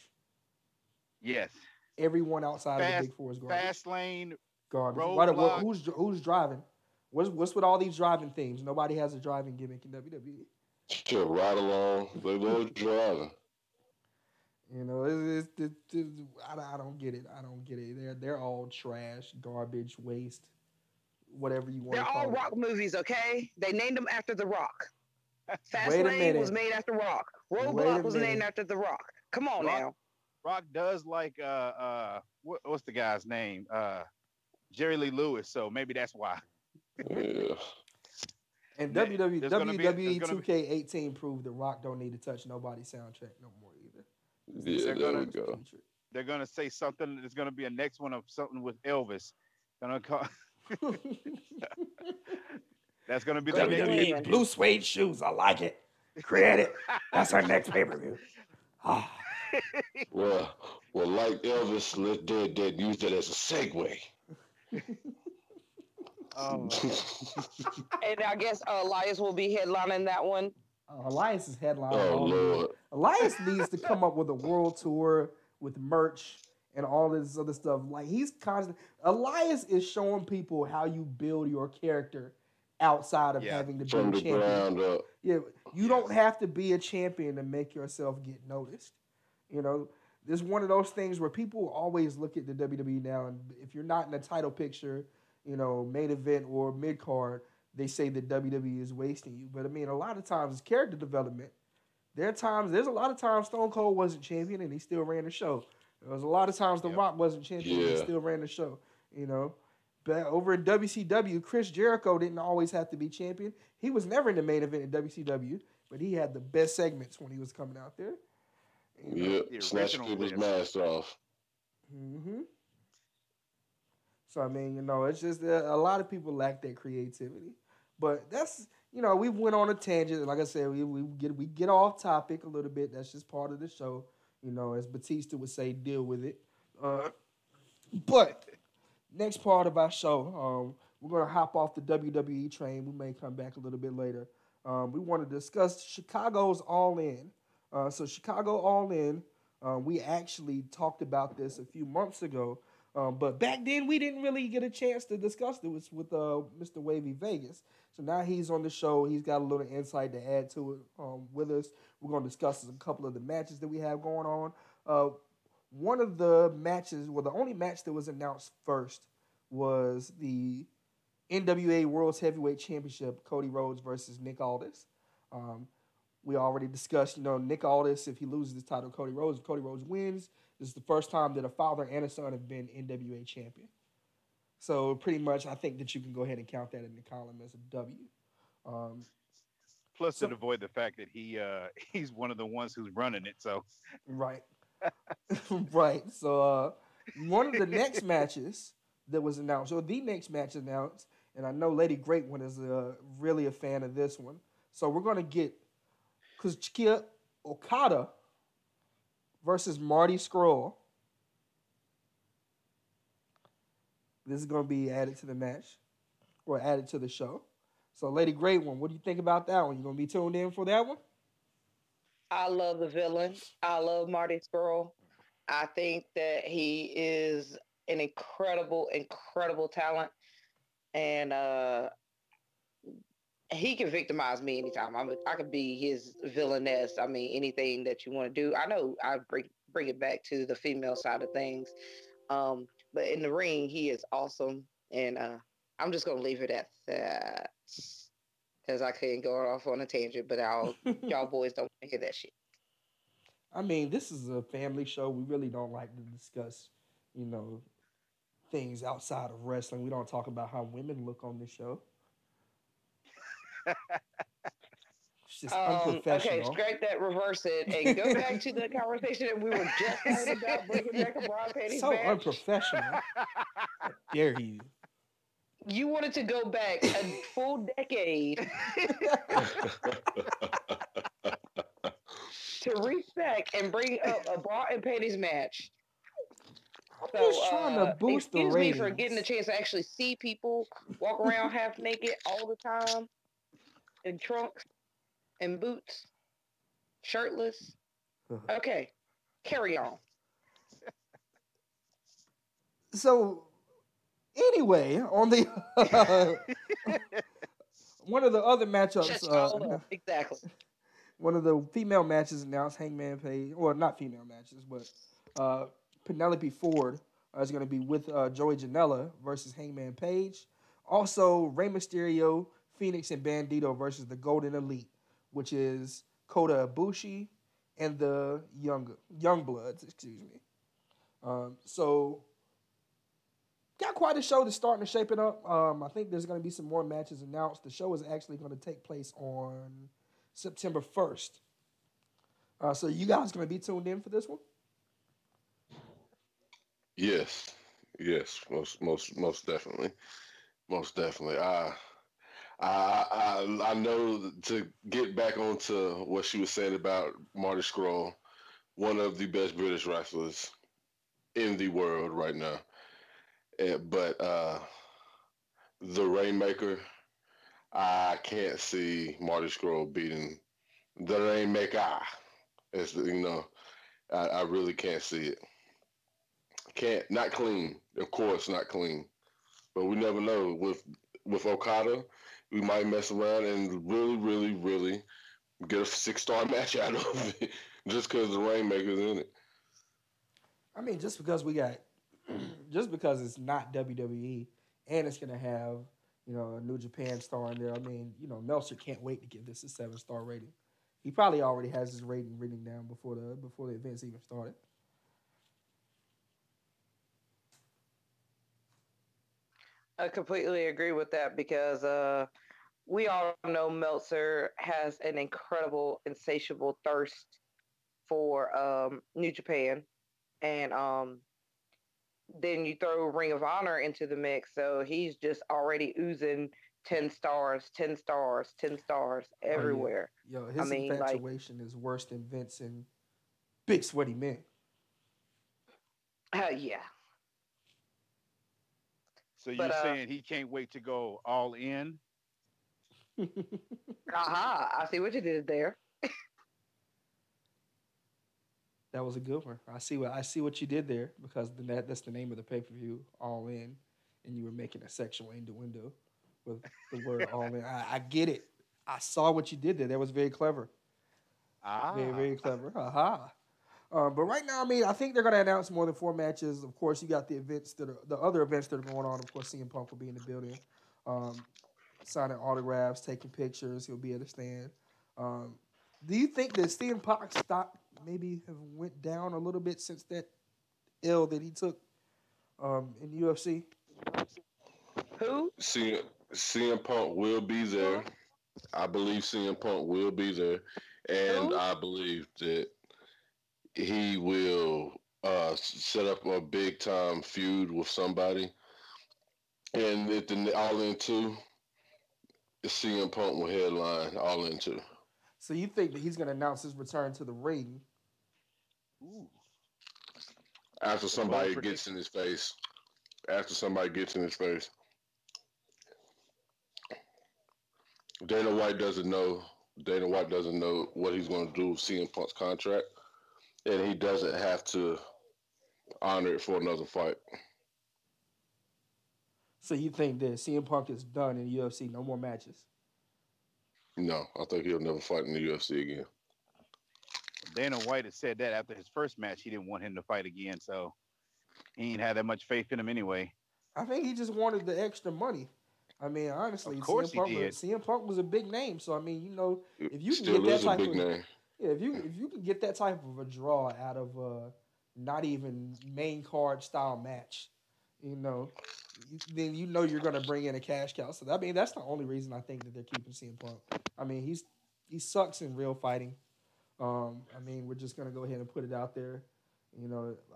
Yes. Everyone outside of the Fast Big Four is garbage. Fast Lane, Garbage. Roadblock. Who's driving? What's with all these driving themes? Nobody has a driving gimmick in WWE. Sure, ride along. They love driving. You know, I don't get it. I don't get it. They're all trash, garbage, waste, whatever you want They're to all call it. Rock movies, okay? They named them after The Rock. Fast Wait a Lane was minute. made after Rock. Wait a Roadblock was named minute. after The Rock. Come on Rock now. Rock does like what's the guy's name? Jerry Lee Lewis. So maybe that's why. Yeah. And There's gonna be WWE 2K18 proved The Rock don't need to touch nobody's soundtrack no more either. Yeah, They're there gonna- we go. they're gonna say something. There's gonna be a next one of something with Elvis. Gonna call. That's gonna be the Great next plan. pay-per-view. Blue suede shoes. I like it. Create it. That's our next pay per view. Well, like Elvis, let's use that as a segue. Oh, And I guess Elias will be headlining that one. Elias is headlining. Oh all of it. Lord. Elias needs to come up with a world tour with merch and all this other stuff. Like he's constant. Elias is showing people how you build your character outside of Yeah, having to be From a the champion. ground up. Yeah, you don't have to be a champion to make yourself get noticed. You know, there's one of those things where people always look at the WWE now, and if you're not in the title picture, you know, main event or mid card, they say that WWE is wasting you. But I mean, a lot of times it's character development. There's a lot of times Stone Cold wasn't champion and he still ran the show. There was a lot of times The Yep. Rock wasn't champion and he Yeah. still ran the show. You know, but over in WCW, Chris Jericho didn't always have to be champion. He was never in the main event in WCW, but he had the best segments when he was coming out there. You know? Yep. The Snatch original people's list. mask off. Mm-hmm. So I mean, you know, it's just that a lot of people lack that creativity. But that's, you know, we went on a tangent. Like I said, we get off topic a little bit. That's just part of the show. You know, as Batista would say, deal with it. But next part of our show, we're gonna hop off the WWE train. We may come back a little bit later. We want to discuss Chicago's All In. So Chicago All In, we actually talked about this a few months ago. But back then, we didn't really get a chance to discuss it with Mr. Wavy Vegas. So now he's on the show. He's got a little insight to add to it with us. We're going to discuss a couple of the matches that we have going on. One of the matches, well, the only match that was announced first was the NWA World's Heavyweight Championship, Cody Rhodes versus Nick Aldis. We already discussed, you know, Nick Aldis, if he loses his title, Cody Rhodes. If Cody Rhodes wins, this is the first time that a father and a son have been NWA champion. So pretty much, I think that you can go ahead and count that in the column as a W. Plus, to avoid the fact that he's one of the ones who's running it. So Right. Right. So one of the next matches that was announced, or the next match announced, and I know Lady Great One is really a fan of this one. So we're going to get Kazuchika Okada versus Marty Scurll. This is going to be added to the match, or added to the show. So, Lady Great One, what do you think about that one? You going to be tuned in for that one? I love the villain. I love Marty Scurll. I think that he is an incredible, incredible talent. And he can victimize me anytime. I could be his villainess. I mean, anything that you want to do. I know I bring it back to the female side of things. But in the ring, he is awesome. And I'm just going to leave it at that. Because I couldn't go off on a tangent, but y'all boys don't want to hear that shit. I mean, this is a family show. We really don't like to discuss, you know, things outside of wrestling. We don't talk about how women look on the show. It's just unprofessional. Okay, scrape that, reverse it, and go back to the conversation that we were just having about bringing back a bra panties So match. unprofessional. How dare you? You wanted to go back a full decade to reach back and bring up a bra and panties match. I'm So, just trying to boost the excuse me for getting a ratings. chance to actually see people walk around half naked all the time in trunks and boots, shirtless. Okay, carry on. So anyway, on the one of the other matchups, Shut y'all up. Exactly. one of the female matches announced Hangman Page, or not female matches, but uh, Penelope Ford is going to be with Joey Janela versus Hangman Page. Also, Rey Mysterio, Phoenix, and Bandito versus the Golden Elite, which is Kota Ibushi and the Young Bloods. Excuse me. So got quite a show that's starting to shape it up. I think there's going to be some more matches announced. The show is actually going to take place on September 1st. So you guys going to be tuned in for this one? Yes, yes, most definitely, most definitely. I know to get back onto what she was saying about Marty Scurll, one of the best British wrestlers in the world right now. But the Rainmaker, I can't see Marty Scurll beating the Rainmaker. It's, I really can't see it. Can't, not clean, of course, not clean. But we never know. With Okada, we might mess around and really, really, really get a 6-star match out of it just because the Rainmaker's in it. I mean, just because just because it's not WWE and it's gonna have a New Japan star in there. I mean, Meltzer can't wait to give this a 7-star rating. He probably already has his rating written down before the events even started. I completely agree with that because we all know Meltzer has an incredible, insatiable thirst for New Japan, and then you throw Ring of Honor into the mix, so he's just already oozing 10 stars, 10 stars, 10 stars Oh yeah, everywhere. yo, I his mean, like, infatuation is worse than Vince and Big Sweaty Men. yeah, So you're but saying he can't wait to go all in? aha, I see what you did there. That was a good one. I see what you did there because that's the name of the pay per view, All In, and you were making a sexual innuendo with the word All In. I get it. I saw what you did there. That was very clever. Very Ah, very clever. Aha. But right now, I mean, I think they're going to announce more than 4 matches. Of course, you got the other events that are going on. Of course, CM Punk will be in the building, um, signing autographs, taking pictures. He'll be at the stand. Um, do you think that CM Punk stock maybe have went down a little bit since that L that he took in the UFC? Who? CM Punk will be there. I believe CM Punk will be there, and Who? I believe that he will set up a big time feud with somebody. And at the All In 2, CM Punk will headline All In 2. So you think that he's going to announce his return to the ring? ooh, After that's a bold somebody gets in prediction. his face. After somebody gets in his face. Dana White doesn't know. Dana White doesn't know what he's going to do with CM Punk's contract, and he doesn't have to honor it for another fight. So you think that CM Punk is done in the UFC? No more matches? No, I think he'll never fight in the UFC again. Dana White had said that after his first match, he didn't want him to fight again, so he ain't had that much faith in him anyway. I think he just wanted the extra money. I mean, Of honestly, course he did. CM Punk was a big name, so I mean, if you can get Still that is a type big of name. yeah, if you can get that type of a draw out of not even main card style match, you know, then you're gonna bring in a cash cow. So I mean, that's the only reason I think that they're keeping CM Punk. I mean, he sucks in real fighting. I mean, we're just gonna go ahead and put it out there.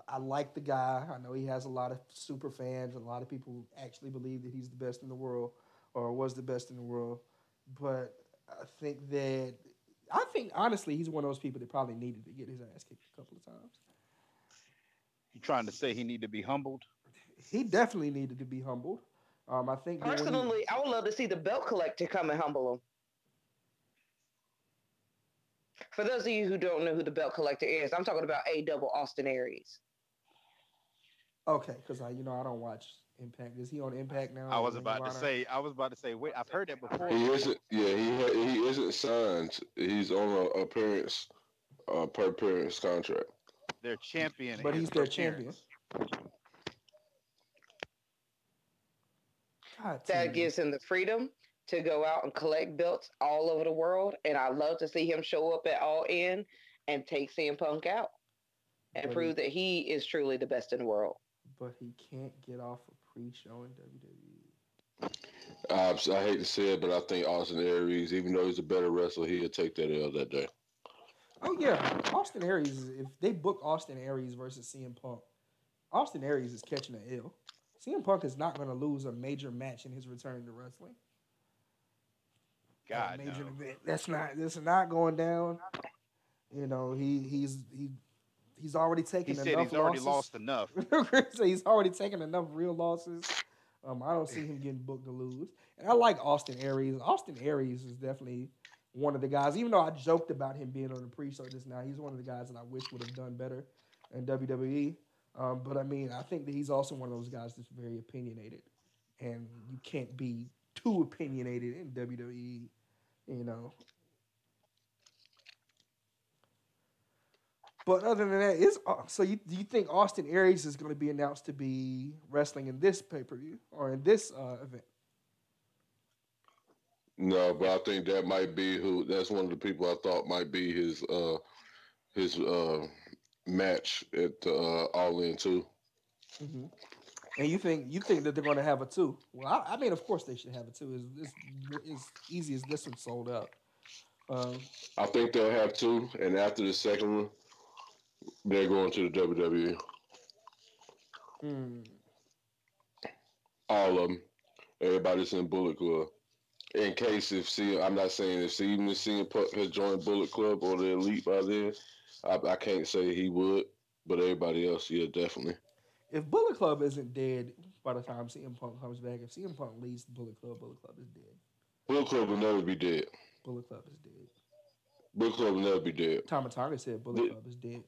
I like the guy. I know he has a lot of super fans, and a lot of people actually believe that he's the best in the world, or was the best in the world. But I think honestly, he's one of those people that probably needed to get his ass kicked a couple of times. You trying to say he need to be humbled? He definitely needed to be humbled. I think that when he Personally, I would love to see the belt collector come and humble him. For those of you who don't know who the belt collector is, I'm talking about A double Austin Aries. okay, because I don't watch Impact. Is he on Impact now I or was Ring of about to Honor? say. I was about to say. Wait, I've heard that before. He isn't. Yeah, he isn't signed. He's on a appearance per appearance contract. Their champion But is he's per their champion. appearance. God, That TV. gives him the freedom to go out and collect belts all over the world. And I love to see him show up at All In and take CM Punk out and But he prove that he is truly the best in the world. but he can't get off a pre-show in WWE. I hate to say it, but I think Austin Aries, even though he's a better wrestler, he'll take that L that day. Oh yeah, Austin Aries. If they book Austin Aries versus CM Punk, Austin Aries is catching an L. CM Punk is not going to lose a major match in his return to wrestling. At a God major no. event. This is not going down. He's already He taken said enough he's already losses. lost enough. So he's already taken enough real losses. I don't see him getting booked to lose. And I like Austin Aries. Austin Aries is definitely one of the guys, even though I joked about him being on the pre-show just now, he's one of the guys that I wish would have done better in WWE. But I mean, I think that he's also one of those guys that's very opinionated. And you can't be too opinionated in WWE, you know. But other than that, do you think Austin Aries is going to be announced to be wrestling in this pay-per-view or in this event? No, but I think that might be who. That's one of the people I thought might be his match at All In too. Mm-hmm. And you think that they're going to have a two? Well, I mean, of course they should have a two. As easy as this one sold out. Um, I think they'll have two, and after the second one, they're going to the WWE. mm, All of them. Everybody's in Bullet Club. In case I'm not saying even if CM Punk has joined Bullet Club or the Elite by then, I can't say he would, but everybody else, yeah, definitely. if Bullet Club isn't dead by the time CM Punk comes back, if CM Punk leaves Bullet Club is dead. Bullet Club will never be dead. Bullet Club is dead. Bullet Club will never be dead. Tama Tonga said Bullet Club is dead.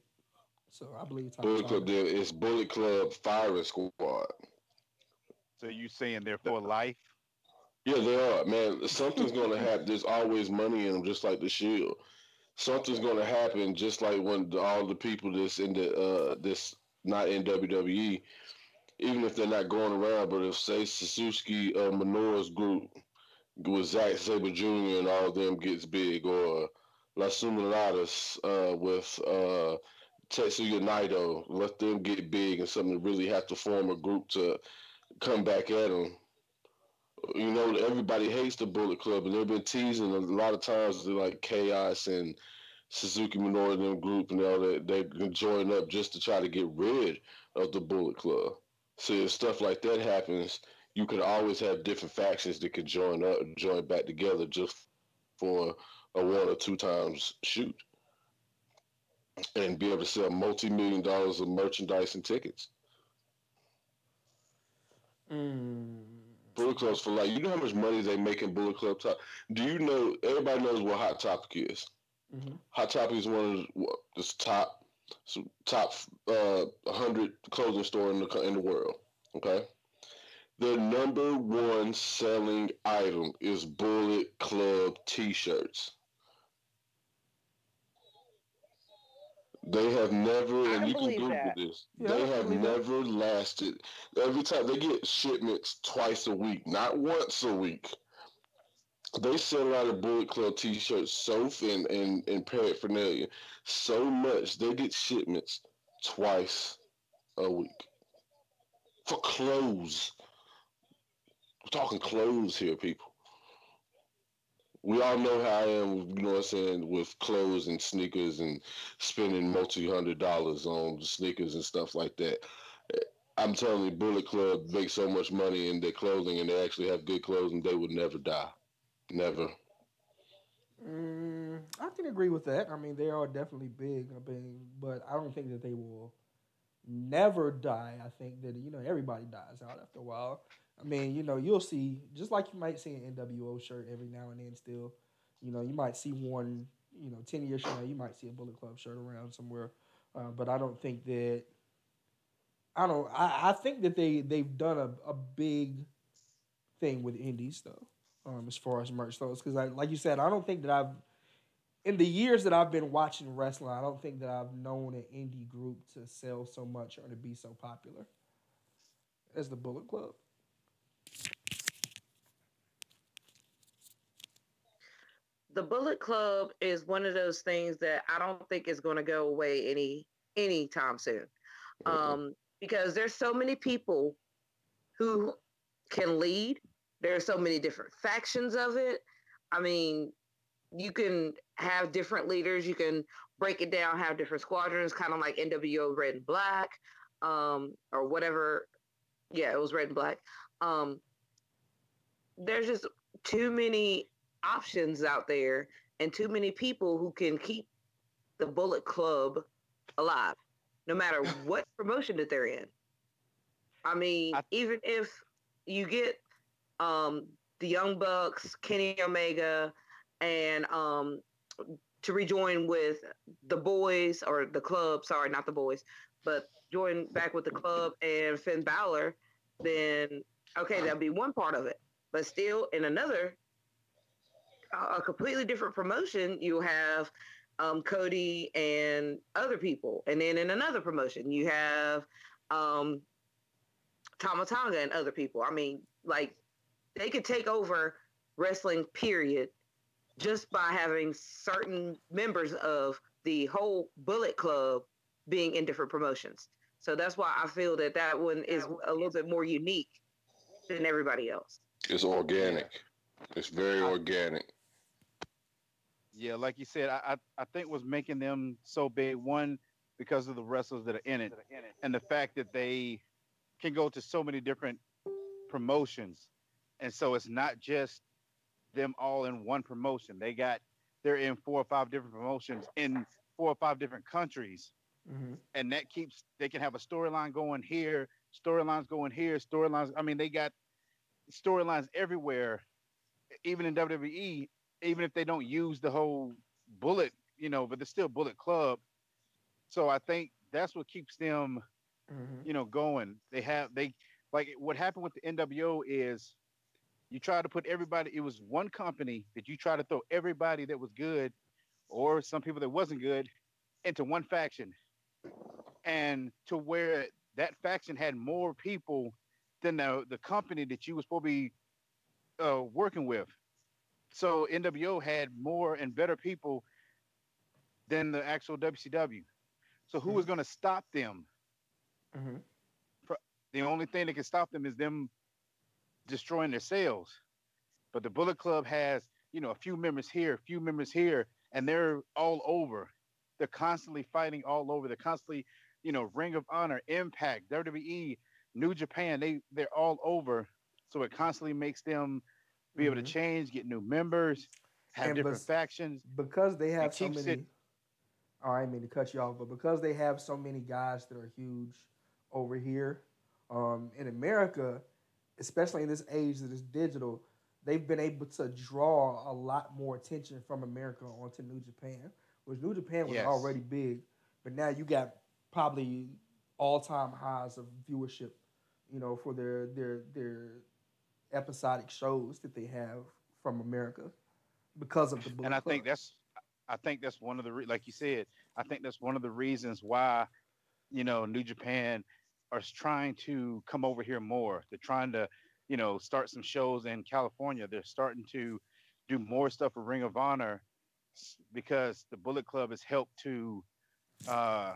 So I believe Tama Bullet Club Tonga. dead. It's Bullet Club Firing Squad. So you saying they're for life? Yeah, they are, man. Something's gonna happen. There's always money in them, just like the Shield. Something's gonna happen, just like when all the people that's in this not in WWE, even if they're not going around, but if say Suzuki Minoru's group with Zack Sabre Jr. and all of them gets big, or Las Sumeradas with Tetsuya Naito, let them get big and something really have to form a group to come back at them. You know, everybody hates the Bullet Club, and they've been teasing a lot of times. They're like Chaos and Suzuki Minoru and them group and all that. They can join up just to try to get rid of the Bullet Club. So if stuff like that happens, you could always have different factions that could join back together just for a one or two times shoot, and be able to sell multi-million-dollars of merchandise and tickets. Mm. Bullet Club's for life. You know how much money they make in Bullet Club? Do you know? Everybody knows what Hot Topic is. Mm-hmm. Hot Topic is one of the top 100 clothing store in the world. Okay, their number one selling item is Bullet Club T-shirts. They have never, I and you can believe Google that. this. Yeah, They I have believe that. never lasted. Every time they get shipments twice a week, not once a week. They sell out of Bullet Club T-shirts, soap and paraphernalia so much they get shipments twice a week for clothes. We're talking clothes here, people. We all know how I am, you know what I'm saying, with clothes and sneakers and spending multi-$100 on sneakers and stuff like that. I'm telling you, Bullet Club makes so much money in their clothing, and they actually have good clothing, they would never die. Never. I can agree with that. I mean, they are definitely big. But I don't think that they will never die. I think that everybody dies out after a while. I mean, you'll see just like you might see an NWO shirt every now and then. Still, you might see one. 10 years from now, you might see a Bullet Club shirt around somewhere. But I don't think that I don't. I think that they've done a big thing with indies though, as far as merch goes. Because like you said, I don't think that I've in the years that I've been watching wrestling, I don't think that I've known an indie group to sell so much or to be so popular as the Bullet Club. The Bullet Club is one of those things that I don't think is going to go away anytime soon. Uh-uh. Because there's so many people who can lead. There are so many different factions of it. I mean, you can have different leaders. You can break it down, have different squadrons, kind of like NWO Red and Black, or whatever. Yeah, it was Red and Black. Um, there's just too many options out there and too many people who can keep the Bullet Club alive, no matter what promotion that they're in. I mean, I even if you get um, the Young Bucks, Kenny Omega, and to rejoin with the boys or the club, sorry, not the boys, but join back with the club and Finn Balor, then okay, that'll be one part of it. But still, in another, a completely different promotion, you have Cody and other people. And then in another promotion, you have um, Tamatanga and other people. I mean, like, they could take over wrestling, period, just by having certain members of the whole Bullet Club being in different promotions. So that's why I feel that that one is a little bit more unique than everybody else. It's yeah, organic. It's very I organic. yeah, like you said, I think what's making them so big, one, because of the wrestlers that are in it, and the fact that they can go to so many different promotions, and so it's not just them all in one promotion. They're in four or five different promotions in four or five different countries, Mm-hmm. and that keeps they can have a storyline going here, storylines going here, storylines. I mean, they got storylines everywhere, even in WWE. Even if they don't use the whole Bullet, but they're still Bullet Club. So I think that's what keeps them, Mm-hmm. going. They like what happened with the NWO is you try to put everybody. It was one company that you try to throw everybody that was good or some people that wasn't good into one faction, and to where that faction had more people than the company that you was supposed to be working with. So NWO had more and better people than the actual WCW. So who was going to stop them? Mm-hmm. The only thing that can stop them is them destroying their sales. But the Bullet Club has, a few members here, a few members here, and they're all over. They're constantly fighting all over. They're constantly, Ring of Honor, Impact, WWE, New Japan. They're all over. So it constantly makes them be able to Mm-hmm. change, get new members, have And different factions. because they It have so keeps it. many, oh, I didn't mean to cut you off, but because they have so many guys that are huge over here, in America, especially in this age that is digital, they've been able to draw a lot more attention from America onto New Japan, which New Japan was Yes. already big, but now you got probably all time highs of viewership, for their episodic shows that they have from America because of the And Bullet I think Club. that's one of the like you said. I think that's one of the reasons why New Japan are trying to come over here more. They're trying to start some shows in California. They're starting to do more stuff for Ring of Honor because the Bullet Club has helped to uh,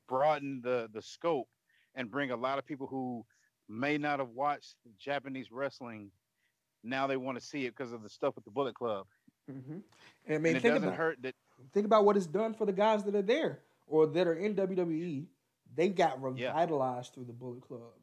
broaden the scope and bring a lot of people who may not have watched Japanese wrestling. Now they want to see it because of the stuff with the Bullet Club, Hmm. And I and mean, it doesn't hurt that. think about what it's done for the guys that are there or that are in WWE. They got Yeah. revitalized through the Bullet Club.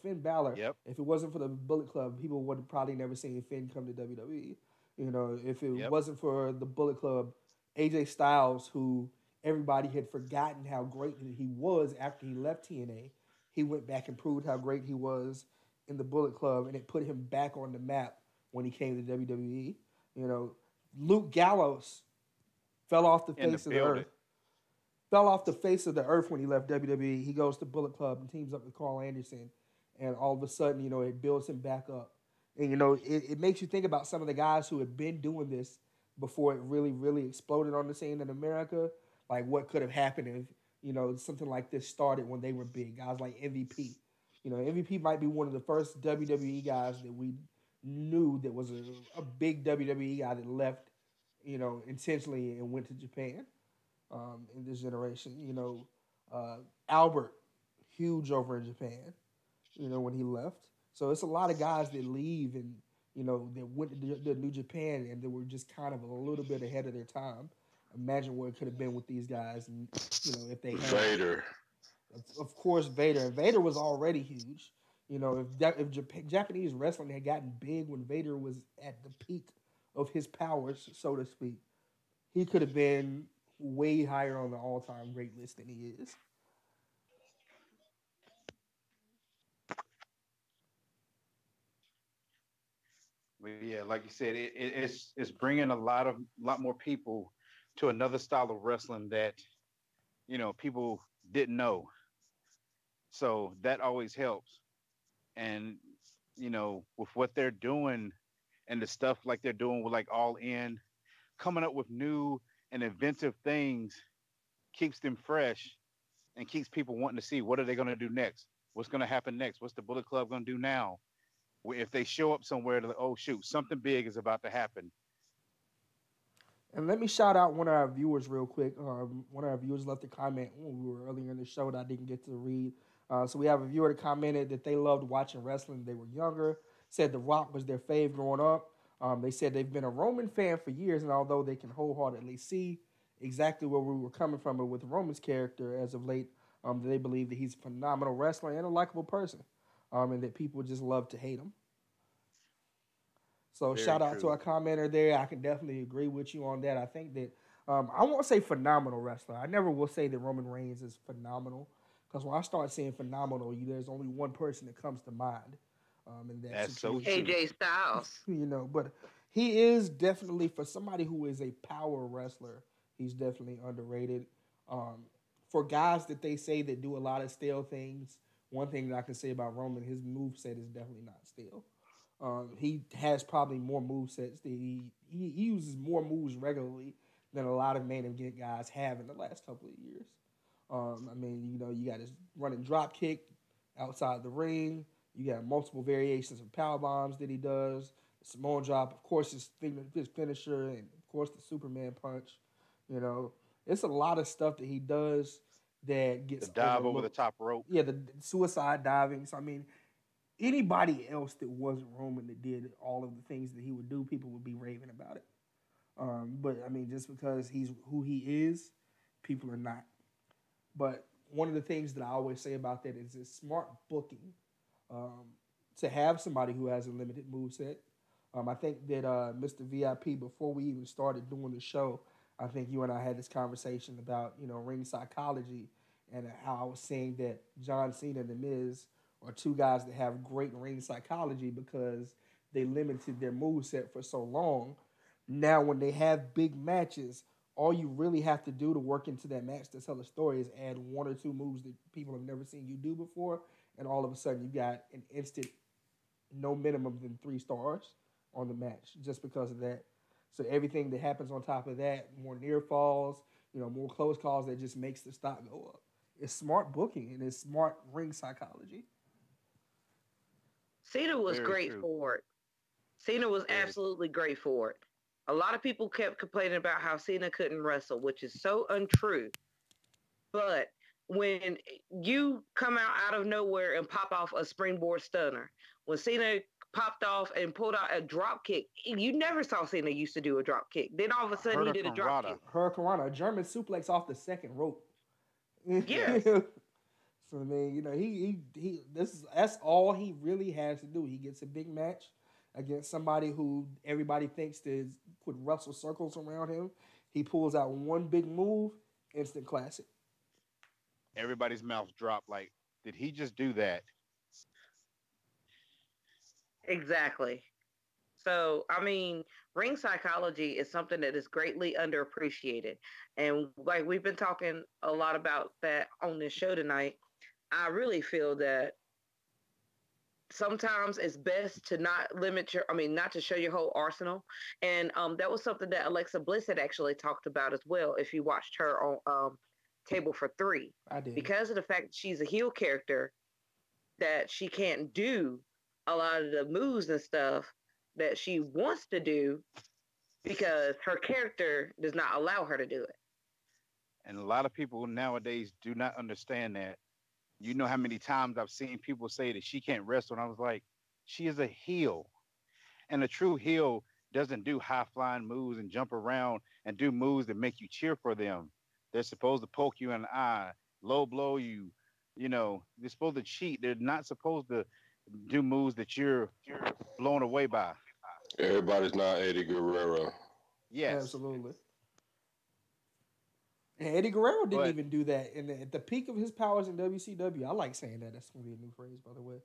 Finn Balor. Yep. If it wasn't for the Bullet Club, people would have probably never seen Finn come to WWE. If it Yep. wasn't for the Bullet Club, AJ Styles, who everybody had forgotten how great he was after he left TNA. He went back and proved how great he was in the Bullet Club, and it put him back on the map when he came to WWE. You know, Luke Gallows fell off the In the face of the building. earth. Fell off the face of the earth when he left WWE. He goes to Bullet Club and teams up with Carl Anderson, and all of a sudden, it builds him back up. And it makes you think about some of the guys who had been doing this before it really, really exploded on the scene in America. Like what could have happened if something like this started when they were big. Guys like MVP. MVP might be one of the first WWE guys that we knew that was a big WWE guy that left, intentionally and went to Japan in this generation. Albert, huge over in Japan, when he left. So it's a lot of guys that leave and, that went to the New Japan and they were just kind of a little bit ahead of their time. Imagine what it could have been with these guys, and if they had Vader. Of course, Vader. And Vader was already huge. If Japanese wrestling had gotten big when Vader was at the peak of his powers, so to speak, he could have been way higher on the all-time great list than he is. But yeah, like you said, it's bringing a lot more people to another style of wrestling that people didn't know. So that always helps. And with what they're doing and the stuff like they're doing with like All In, coming up with new and inventive things keeps them fresh and keeps people wanting to see what are they going to do next? What's going to happen next? What's the Bullet Club going to do now? If they show up somewhere, they're like, oh shoot, something big is about to happen. And let me shout out one of our viewers real quick. One of our viewers left a comment when we were earlier in the show that I didn't get to read. So we have a viewer that commented that they loved watching wrestling when they were younger. Said The Rock was their fave growing up. They said they've been a Roman fan for years, and although they can wholeheartedly see exactly where we were coming from with Roman's character as of late, they believe that he's a phenomenal wrestler and a likable person, and that people just love to hate him. So Very shout out to true. our commenter there. I can definitely agree with you on that. I think that I won't say phenomenal wrestler. I never will say that Roman Reigns is phenomenal because when I start saying phenomenal, there's only one person that comes to mind, and that's That's so situation. true. AJ Styles. But he is definitely for somebody who is a power wrestler. He's definitely underrated. Um, for guys that they say that do a lot of stale things, one thing that I can say about Roman, his move set is definitely not stale. He has probably more move sets. He uses more moves regularly than a lot of main event guys have in the last couple of years. I mean, you got his running drop kick outside the ring. You got multiple variations of power bombs that he does. The Samoan drop, of course, his finisher, and of course the Superman punch. You know, it's a lot of stuff that he does that The gets dive over the overlooked. top rope. Yeah, the suicide diving. So I mean, anybody else that wasn't Roman that did all of the things that he would do, people would be raving about it. But I mean, just because he's who he is, people are not. But one of the things that I always say about that is it's smart booking um, to have somebody who has a limited move set. I think that Mr. VIP, before we even started doing the show, I think you and I had this conversation about ring psychology and how I was saying that John Cena and The Miz are two guys that have great ring psychology because they limited their move set for so long. Now, when they have big matches, all you really have to do to work into that match to tell a story is add one or two moves that people have never seen you do before, and all of a sudden you got an instant no minimum than 3 stars on the match just because of that. So everything that happens on top of that, more near falls, more close calls, that just makes the stock go up. It's smart booking and it's smart ring psychology. Cena was Very great true. for it. Cena was Very. absolutely great for it. A lot of people kept complaining about how Cena couldn't wrestle, which is so untrue. But when you come out of nowhere and pop off a springboard stunner, when Cena popped off and pulled out a drop kick, you never saw Cena used to do a drop kick. Then all of a sudden he did a drop Hurricanrana. kick. Hurricane, a German suplex off the second rope. Yes. Yes. So I mean, he that's all he really has to do. He gets a big match against somebody who everybody thinks is could wrestle circles around him. He pulls out one big move, instant classic. Everybody's mouth dropped. Like, did he just do that? Exactly. So, I mean, ring psychology is something that is greatly underappreciated. And like we've been talking a lot about that on this show tonight, I really feel that sometimes it's best to not not to show your whole arsenal. And that was something that Alexa Bliss had actually talked about as well. If you watched her on Table for Three, I did. because of the fact that she's a heel character, that she can't do a lot of the moves and stuff that she wants to do because her character does not allow her to do it. And a lot of people nowadays do not understand that. You know how many times I've seen people say that she can't wrestle, and I was like, she is a heel, and a true heel doesn't do high flying moves and jump around and do moves that make you cheer for them. They're supposed to poke you in the eye, low blow you. You know, they're supposed to cheat. They're not supposed to do moves that you're blown away by. Everybody's not Eddie Guerrero. Yes, Absolutely. And Eddie Guerrero didn't but even do that at the peak of his powers in WCW. I like saying that. That's gonna be a new phrase, by the way.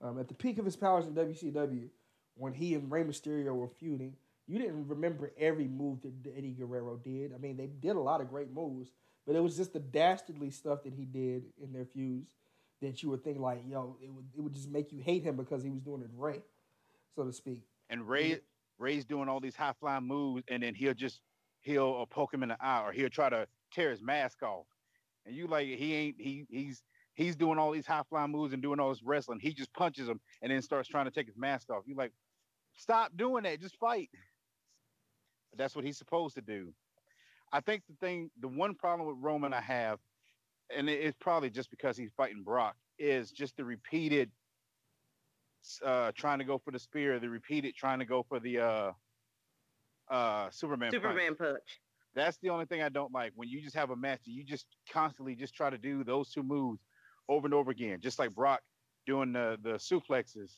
At the peak of his powers in WCW, when he and Rey Mysterio were feuding, you didn't remember every move that Eddie Guerrero did. I mean, they did a lot of great moves, but it was just the dastardly stuff that he did in their feuds that you would think like, yo, it would just make you hate him because he was doing it right, so to speak. and And Ray's doing all these high flying moves, and then he'll poke him in the eye, or he'll try to tear his mask off, and you like he ain't he's doing all these high flying moves and doing all this wrestling. He just punches him and then starts trying to take his mask off. You like, stop doing that, just fight. But that's what he's supposed to do. I think the one problem with Roman I have, and it's probably just because he's fighting Brock, is just the repeated trying to go for the spear, the repeated trying to go for the Superman punch. Superman punch. That's the only thing I don't like. When you just have a match and you just constantly just try to do those two moves over and over again, just like Brock doing the suplexes,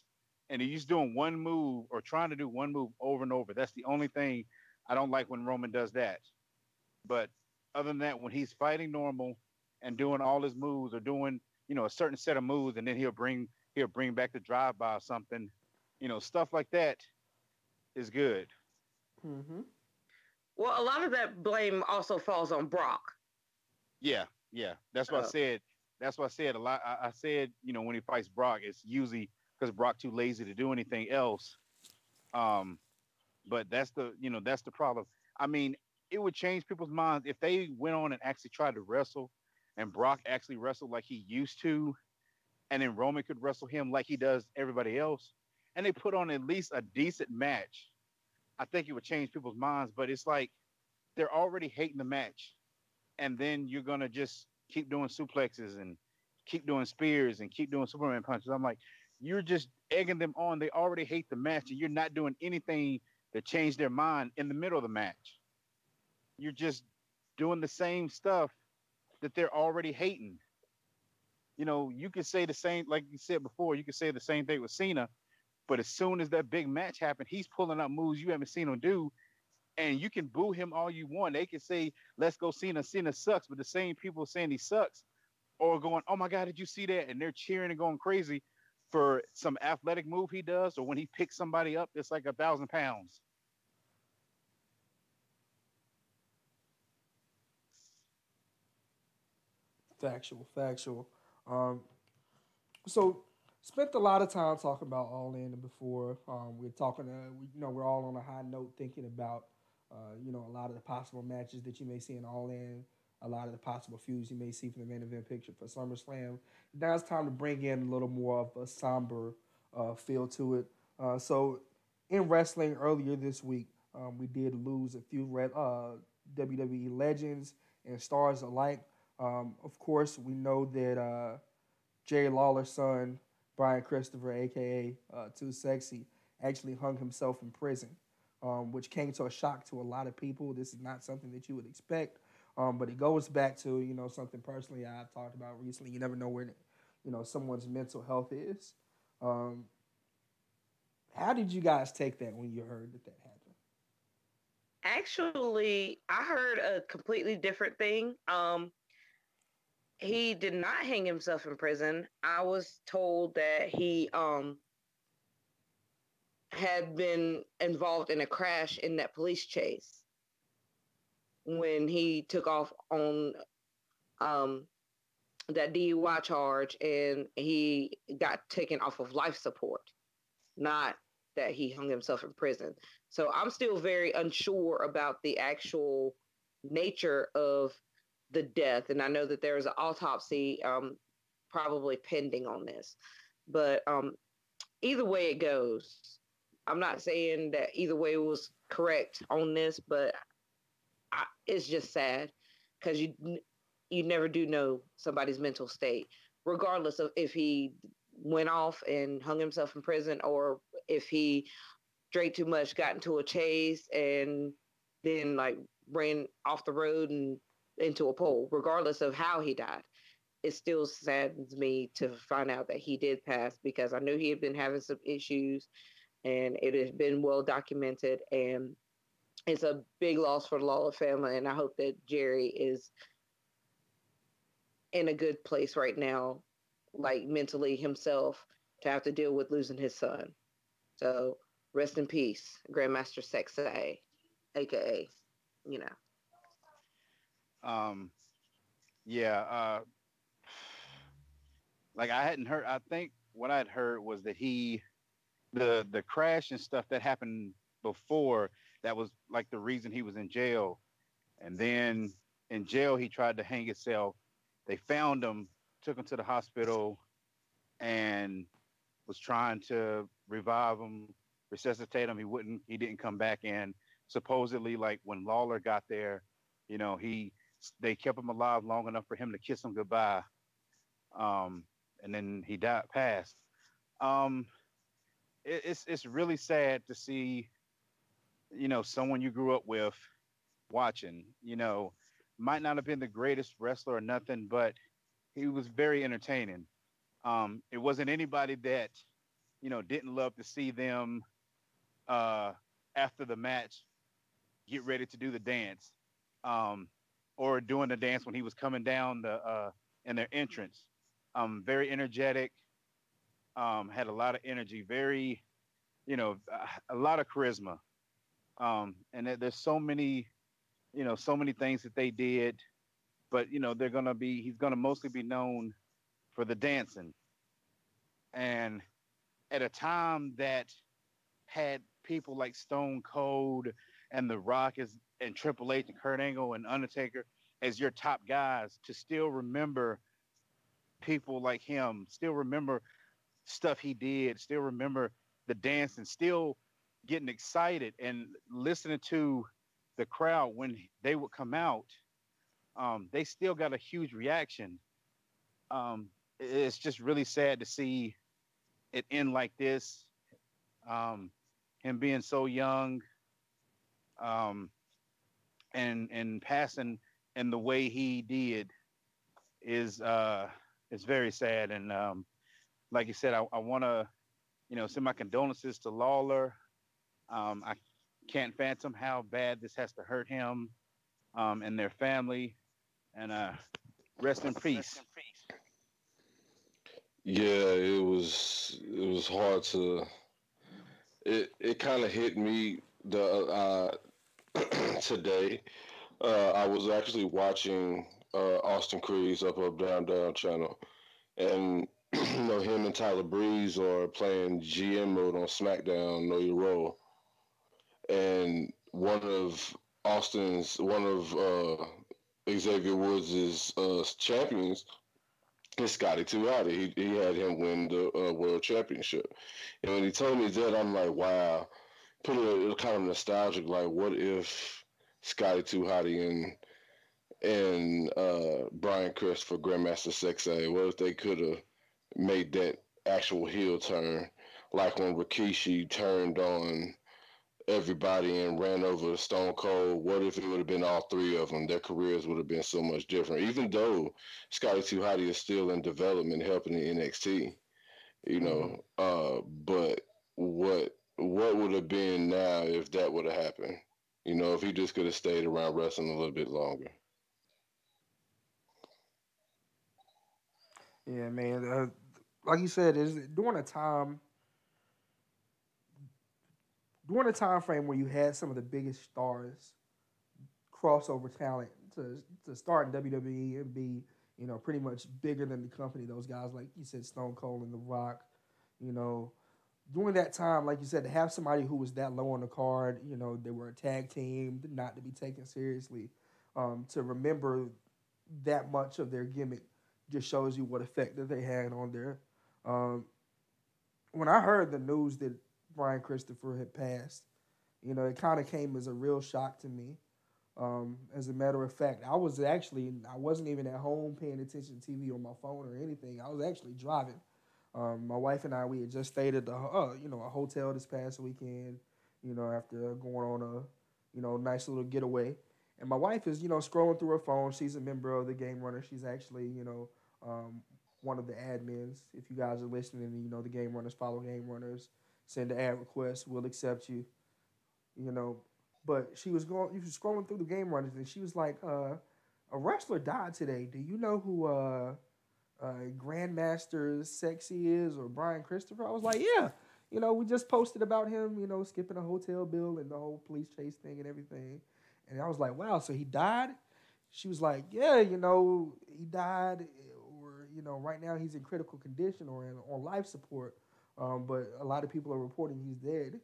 and he's doing one move or trying to do one move over and over. That's the only thing I don't like when Roman does that. But other than that, when he's fighting normal and doing all his moves or doing a certain set of moves, and then he'll bring back the drive by or something, stuff like that is good. mm-hmm. Well, a lot of that blame also falls on Brock. Yeah, yeah. That's what I Uh, said. That's what I said a lot. I said, when he fights Brock, it's usually because Brock too lazy to do anything else. Um, but that's the problem. I mean, it would change people's minds if they went on and actually tried to wrestle, and Brock actually wrestled like he used to, and then Roman could wrestle him like he does everybody else, and they put on at least a decent match. I think it would change people's minds. But it's like they're already hating the match, and then you're gonna just keep doing suplexes and keep doing spears and keep doing Superman punches. I'm like, you're just egging them on. They already hate the match, and you're not doing anything to change their mind in the middle of the match. You're just doing the same stuff that they're already hating. You could say the same, like you said before, you could say the same thing with Cena, but as soon as that big match happened, he's pulling out moves you haven't seen him do, and you can boo him all you want. They can say, let's go Cena, Cena sucks, but the same people saying he sucks or going, oh my God, did you see that? And they're cheering and going crazy for some athletic move he does, or when he picks somebody up that's like 1,000 pounds. Factual, factual. Um, so spent a lot of time talking about All In and before. We're talking. We're all on a high note thinking about, a lot of the possible matches that you may see in All In, a lot of the possible feuds you may see for the main event picture for SummerSlam. Now it's time to bring in a little more of a somber feel to it. So in wrestling earlier this week, we did lose a few WWE legends and stars alike. Of course, we know that Jerry Lawler's son, Brian Christopher, aka Too Sexy, actually hung himself in prison, which came to a shock to a lot of people. This is not something that you would expect, but it goes back to something personally I've talked about recently. You never know where someone's mental health is. Um, how did you guys take that when you heard that happened? Actually, I heard a completely different thing. He did not hang himself in prison. I was told that he had been involved in a crash in that police chase when he took off on um that DUI charge, and he got taken off of life support, not that he hung himself in prison. So I'm still very unsure about the actual nature of the death. And I know that there is an autopsy probably pending on this. But either way it goes, I'm not saying that either way was correct on this, but it's just sad because you never do know somebody's mental state, regardless of if he went off and hung himself in prison or if he drank too much, got into a chase, and then like ran off the road and into a pole. Regardless of how he died, it still saddens me to find out that he did pass, because I knew he had been having some issues and it has been well documented, and it's a big loss for the Lawler family. And I hope that Jerry is in a good place right now, like mentally himself, to have to deal with losing his son. So rest in peace, Grandmaster Sexay, aka, you know. Um, yeah, like I hadn't heard. I think what I'd heard was that the crash and stuff that happened before, that was like the reason he was in jail. And then in jail he tried to hang himself. They found him, took him to the hospital, and was trying to revive him, resuscitate him. He wouldn't. He didn't come back in. Supposedly, like when Lawler got there, they kept him alive long enough for him to kiss him goodbye. Um, and then he died, passed. Um, it's really sad to see, someone you grew up with watching. Might not have been the greatest wrestler or nothing, but he was very entertaining. It wasn't anybody that didn't love to see them uh, after the match get ready to do the dance, um, or doing the dance when he was coming down the in their entrance. Very energetic, had a lot of energy, very a lot of charisma. And there's so many things that they did, but he's gonna mostly be known for the dancing. And at a time that had people like Stone Cold and The Rock and Triple H and Kurt Angle and Undertaker as your top guys, to still remember people like him, still remember stuff he did, still remember the dance, and still getting excited and listening to the crowd when they would come out. They still got a huge reaction. It's just really sad to see it end like this. Him being so young, um, and passing in the way he did is very sad. And like you said, I want to send my condolences to Lawler. I can't fathom how bad this has to hurt him, and their family. And rest in peace. Yeah, it was hard to. It kind of hit me today. I was actually watching Austin Creed's Up Down Down channel, and him and Tyler Breeze are playing GM mode on SmackDown. Know Your Role, and one of Xavier Woods' champions is Scotty 2 Hotty. He had him win the world championship, and when he told me that, I'm like, wow. Put it kind of nostalgic. Like, what if Scotty 2 Hotty and Brian Christopher, Grandmaster Sexay, what if they could have made that actual heel turn, like when Rikishi turned on everybody and ran over Stone Cold? What if it would have been all three of them? Their careers would have been so much different. Even though Scotty 2 Hotty is still in development, helping in NXT, but what would have been now if that would have happened? You know, if he just could have stayed around wrestling a little bit longer. Yeah, man. Like you said, is during a time frame where you had some of the biggest stars crossover talent to start in WWE and be, pretty much bigger than the company. Those guys, like you said, Stone Cold and The Rock, you know, during that time, like you said, to have somebody who was that low on the card, they were a tag team, not to be taken seriously, to remember that much of their gimmick just shows you what effect that they had on there. Um, when I heard the news that Brian Christopher had passed, it kind of came as a real shock to me. As a matter of fact, I wasn't even at home paying attention to TV on my phone or anything. I was actually driving. My wife and I, we had just stayed at a hotel this past weekend, after going on a, nice little getaway. And my wife is, scrolling through her phone. She's a member of the Game Runner. She's actually, um, one of the admins. If you guys are listening, the Game Runners follow Game Runners, send an ad request, we'll accept you, you know. But she was scrolling through the Game Runners, and she was like, a wrestler died today. Do you know who Grandmaster Sexy is or Brian Christopher? I was like, yeah. We just posted about him, skipping a hotel bill and the whole police chase thing and everything. And I was like, wow, so he died? She was like, yeah, he died, or, right now he's in critical condition or on life support. But a lot of people are reporting he's dead.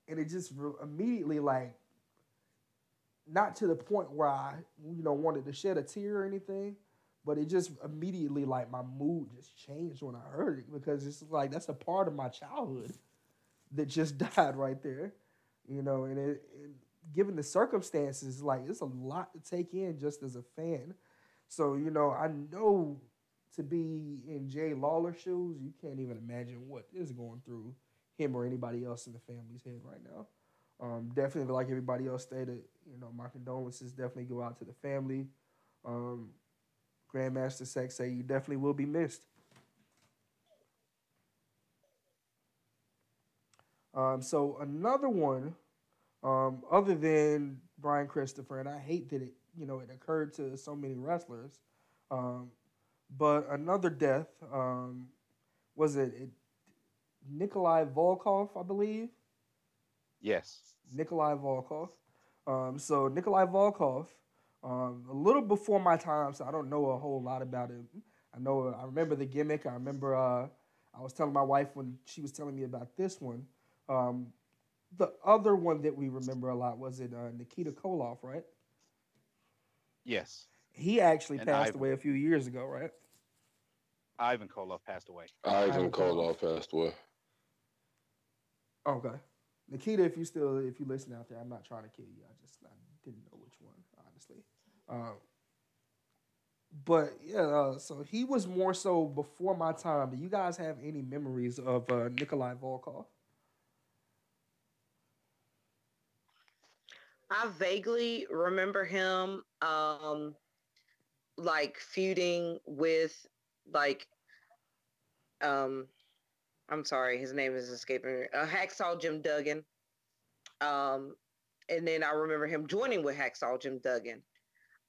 And it just immediately, like, not to the point where I, wanted to shed a tear or anything, but it just immediately, like, my mood just changed when I heard it, because it's like that's a part of my childhood that just died right there, and given the circumstances, like, it's a lot to take in just as a fan. So, I know, to be in Jay Lawler's shoes, you can't even imagine what is going through him or anybody else in the family's head right now. Definitely, like everybody else stated, my condolences definitely go out to the family. Um, Grandmaster Sex say you definitely will be missed. So another one, other than Brian Christopher, and I hate that it occurred to so many wrestlers, um, but another death, was it Nikolai Volkov, I believe. Yes. Nikolai Volkov. So Nikolai Volkov, a little before my time, so I don't know a whole lot about him. I remember the gimmick. I remember I was telling my wife when she was telling me about this one. Um, the other one that we remember a lot was it Nikita Koloff, right? Yes. He actually And passed away a few years ago, right? Ivan Koloff passed away. Ivan Ivan Koloff. Koloff passed away. Okay. Nikita, if you listen out there, I'm not trying to kill you. I didn't know which one, honestly. Um, but yeah, so he was more so before my time. Do you guys have any memories of Nikolai Volkov? I vaguely remember him like feuding with like um I'm sorry, his name is escaping me. Hacksaw Jim Duggan. Um and then I remember him joining with Hacksaw Jim Duggan.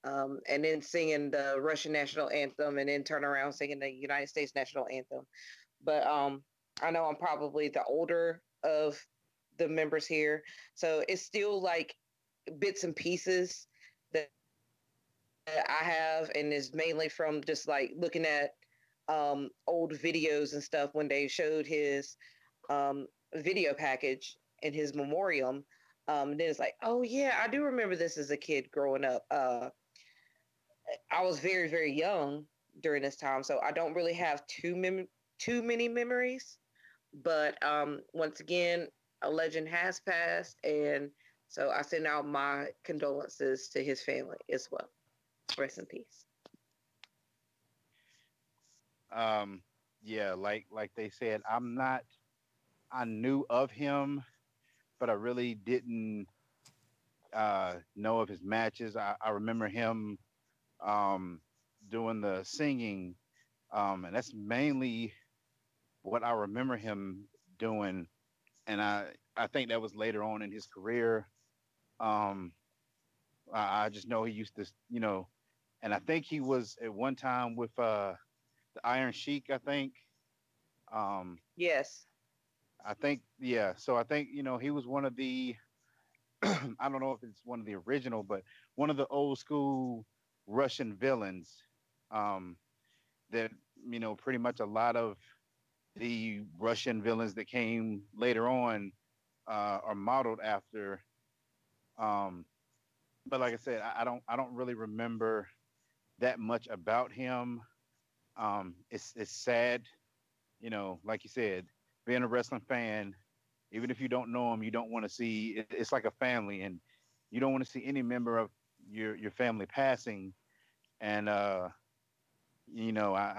And then singing the Russian national anthem and then turn around singing the United States national anthem. But I know I'm probably the older of the members here. So it's still like bits and pieces that I have, and is mainly from just like looking at old videos and stuff when they showed his video package in his memoriam. Then it's like, oh yeah, I do remember this as a kid growing up. I was very, very young during this time, so I don't really have too many memories. But once again, a legend has passed, and so I send out my condolences to his family as well. Rest in peace. Um, yeah, like they said, I knew of him, but I really didn't know of his matches. I remember him um, doing the singing, and that's mainly what I remember him doing. And I think that was later on in his career. I just know he used to, and I think he was at one time with the Iron Sheik. Um, Yes. I think yeah. So I think he was one of the I don't know if it's one of the original, but one of the old school Russian villains. Um, that pretty much a lot of the Russian villains that came later on are modeled after. Um, but like I said, I don't really remember that much about him. It's sad, like you said, being a wrestling fan. Even if you don't know him, you don't want to see. It's like a family, and you don't want to see any member of your family passing. And I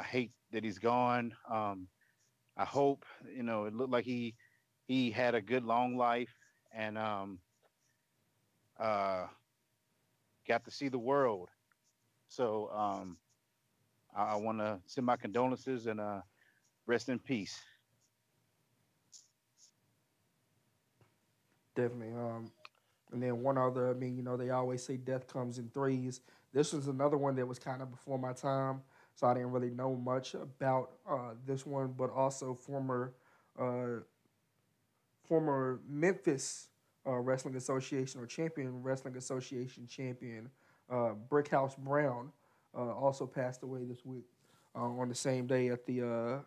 hate that he's gone. I hope it looked like he had a good long life and uh, got to see the world. So I want to send my condolences and rest in peace. Definitely. And then one other, I mean, they always say death comes in threes. This was another one that was kind of before my time, so I didn't really know much about this one. But also uh, former Memphis Wrestling Association or champion Wrestling Association champion Brickhouse Brown also passed away this week on the same day at the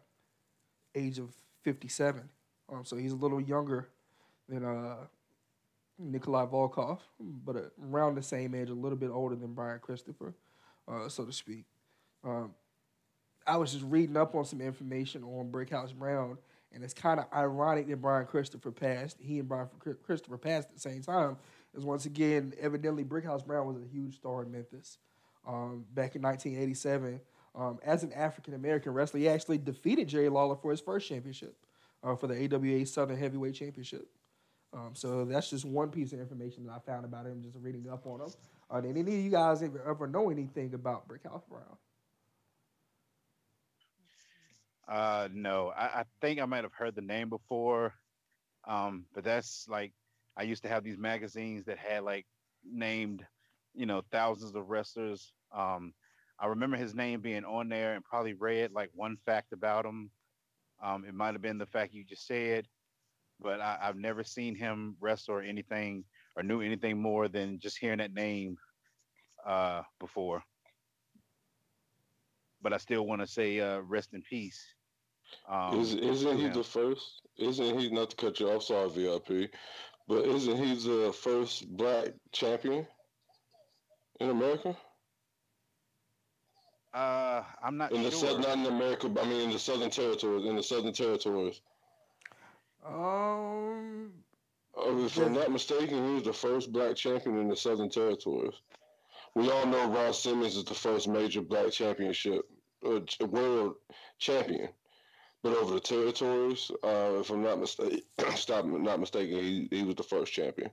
age of 57. So he's a little younger than Nikolai Volkov, but around the same age, a little bit older than Brian Christopher, so to speak. Um, I was just reading up on some information on Brickhouse Brown, and it's kind of ironic that Brian Christopher passed. He and Brian Christopher passed at the same time, as once again, evidently Brickhouse Brown was a huge star in Memphis back in 1987. As an African American wrestler, he actually defeated Jerry Lawler for his first championship for the AWA Southern Heavyweight Championship. So that's just one piece of information that I found about him, just reading up on him. Did any of you guys ever know anything about Brickhouse Brown? No, I think I might have heard the name before, but that's like I used to have these magazines that had like named, thousands of wrestlers. I remember his name being on there and probably read like one fact about him. It might have been the fact you just said, but I've never seen him wrestle or anything or knew anything more than just hearing that name before. But I still want to say rest in peace Isn't to he the him. first? Isn't he, not to cut you off? Sorry, VIP, but isn't he the first black champion in America? I'm not In the south, sure. not in America, I mean in the Southern Territories. In the Southern Territories, Um, if I'm just not mistaken, he was the first black champion in the Southern Territories. We all know Ron Simmons is the first major black championship world champion. But over the territories, if I'm not mistaken, stop, not mistaken, he was the first champion,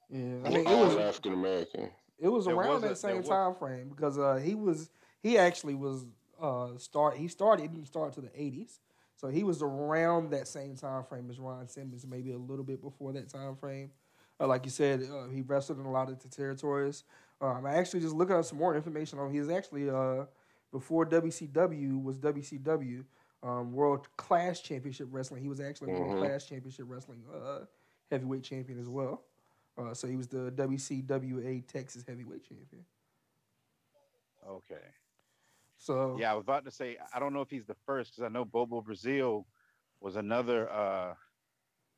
yeah. I mean, it all was African American. it was There around was that a there same was time frame because he actually was he didn't start to the 80s, so he was around that same time frame as Ron Simmons, maybe a little bit before that time frame. Like you said, he wrestled in a lot of the territories. I actually just looking up some more information on. He's actually before WCW was WCW World Class Championship Wrestling. He was actually World Hmm. Class Championship Wrestling heavyweight champion as well. So he was the WCWA Texas Heavyweight Champion. okay. So Yeah, I was about to say I don't know if he's the first because I know Bobo Brazil was another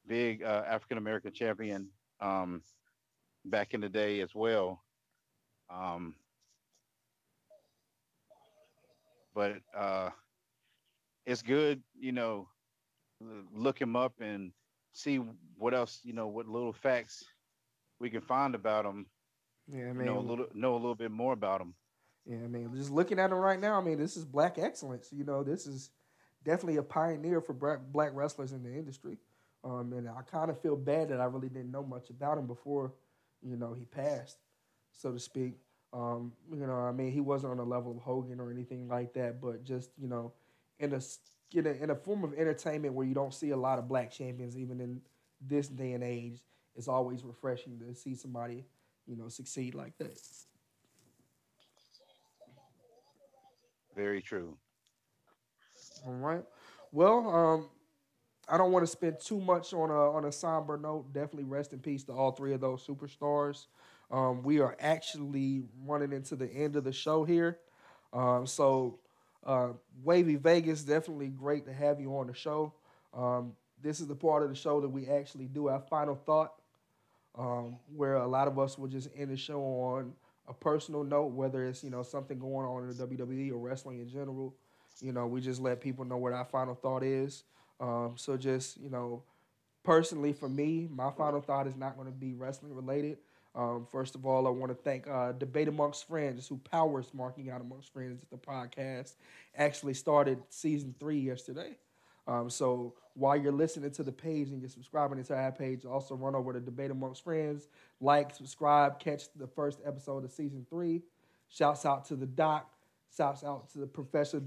big African American champion um, back in the day as well. Um, but it's good, look him up and see what else, what little facts we can find about him. yeah, I mean, Know a little bit more about him. yeah, I mean, just looking at him right now, I mean, this is black excellence. This is definitely a pioneer for black wrestlers in the industry. And I kind of feel bad that I really didn't know much about him before, he passed, so to speak. I mean, he wasn't on the level of Hogan or anything like that, but just in a in a form of entertainment where you don't see a lot of black champions, even in this day and age, it's always refreshing to see somebody, succeed like that. Very true. All right. Well, I don't want to spend too much on a somber note. Definitely rest in peace to all three of those superstars. We are actually running into the end of the show here. So, Wavy Vegas, definitely great to have you on the show. This is the part of the show that we actually do our final thought, where a lot of us will just end the show on a personal note, whether it's something going on in the WWE or wrestling in general. We just let people know what our final thought is. So just personally for me, my final thought is not going to be wrestling related. First of all, I want to thank Debate Amongst Friends, who powers Marking Out Amongst Friends, the podcast. Actually started season 3 yesterday. So while you're listening to the page and you're subscribing to our page, also run over to Debate Amongst Friends, like, subscribe, catch the first episode of season 3. Shouts out to the doc. Shouts out to the Professor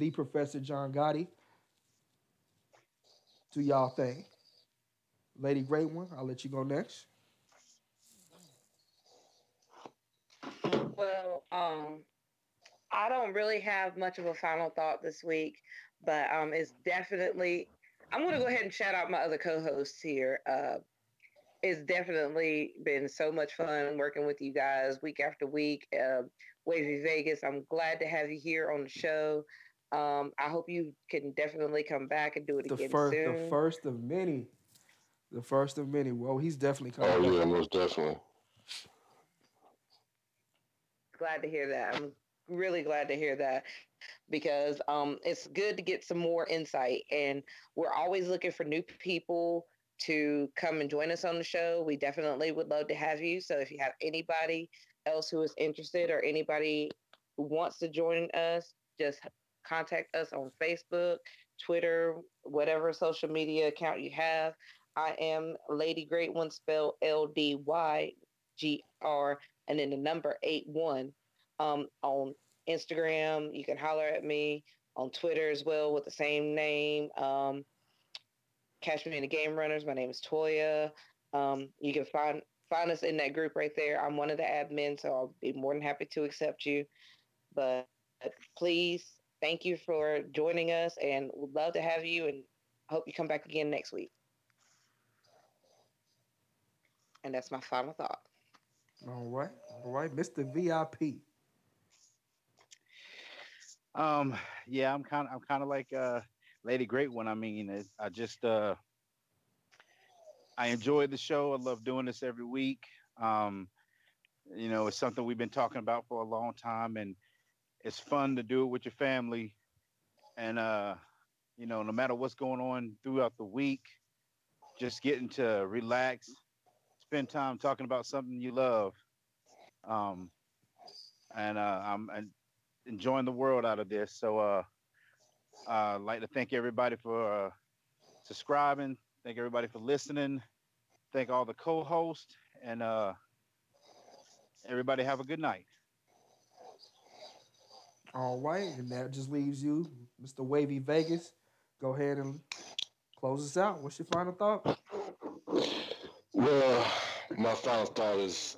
John Gotti. Do y'all thing. Lady Great One, I'll let you go next. Well, I don't really have much of a final thought this week, but it's definitely. I'm going to go ahead and shout out my other co-hosts here. It's definitely been so much fun working with you guys week after week. Wavy Vegas, I'm glad to have you here on the show. I hope you can definitely come back and do it The again first, the soon. first of many, the first of many. Well, he's definitely Oh coming back. yeah, most definitely. Glad to hear that. I'm really glad to hear that because it's good to get some more insight. And we're always looking for new people to come and join us on the show. We definitely would love to have you. So if you have anybody else who is interested or anybody who wants to join us, just contact us on Facebook, Twitter, whatever social media account you have. I am Lady Great One, spelled LDYGR, and then the number 81 on Instagram. You can holler at me on Twitter as well with the same name. Catch me in the Game Runners. My name is Toya. You can find us in that group right there. I'm one of the admins, so I'll be more than happy to accept you. But please, thank you for joining us, and would love to have you. And hope you come back again next week. And that's my final thought. All right, Mr. VIP. Um, yeah, I'm kind of like Lady Great One. I mean, I just I enjoy the show. I love doing this every week. Um, it's something we've been talking about for a long time, and it's fun to do it with your family. And no matter what's going on throughout the week, just getting to relax, spend time talking about something you love. Um, and I'm enjoying the world out of this. So I'd like to thank everybody for subscribing. Thank everybody for listening. Thank all the co-hosts, and everybody have a good night. All right, and that just leaves you, Mr. Wavy Vegas. Go ahead and close us out. What's your final thought? Well, my final thought is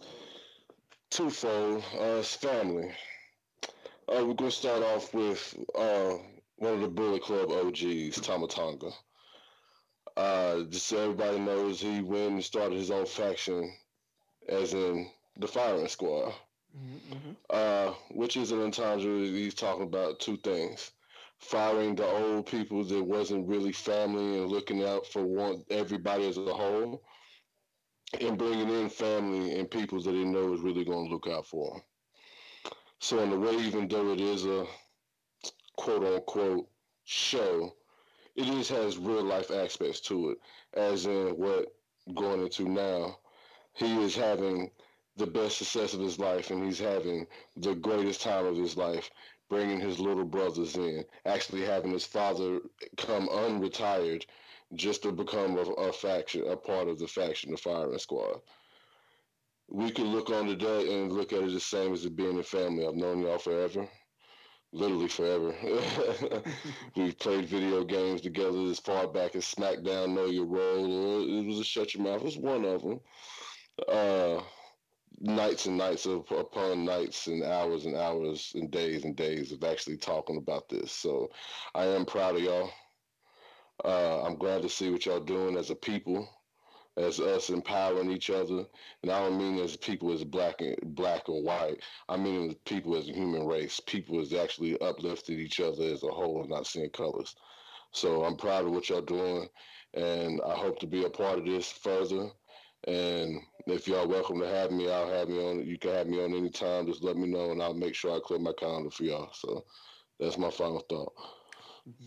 twofold. It's family. We're gonna start off with one of the Bullet Club OGs, Tamatanga. Just so everybody knows, he went and started his own faction, as in the Firing Squad. Mm-hmm. Which is an entendre. He's talking about two things: firing the old people that wasn't really family and looking out for everybody as a whole, and bringing in family and people that he knows really going to look out for him. So in a way, even though it is a quote unquote show, it just has real life aspects to it, as in what going into now. He is having the best success of his life, and he's having the greatest time of his life, bringing his little brothers in, actually having his father come unretired just to become a faction, a part of the faction, the Firing Squad. We could look on today and look at it the same as it being a family. I've known y'all forever, literally forever. We've played video games together as far back as SmackDown, Know Your Role, or it was a Shut Your Mouth. It was one of them. Uh, nights and nights upon nights and hours and days of actually talking about this. So I am proud of y'all. I'm glad to see what y'all doing as a people, as us empowering each other. And I don't mean as people as black or white. I mean as people as a human race. People as actually uplifting each other as a whole and not seeing colors. So I'm proud of what y'all doing, and I hope to be a part of this further. And if y'all welcome to have me, I'll have me on. You can have me on anytime. Just let me know, and I'll make sure I clear my calendar for y'all. So that's my final thought.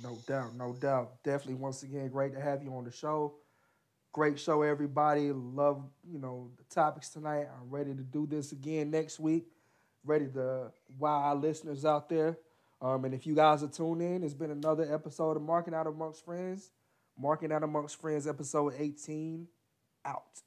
No doubt, no doubt. Definitely, once again, great to have you on the show. Great show, everybody. Love, the topics tonight. I'm ready to do this again next week. Ready to wow our listeners out there. And if you guys are tuned in, it's been another episode of Marking Out Amongst Friends. Marking Out Amongst Friends, episode 18, out.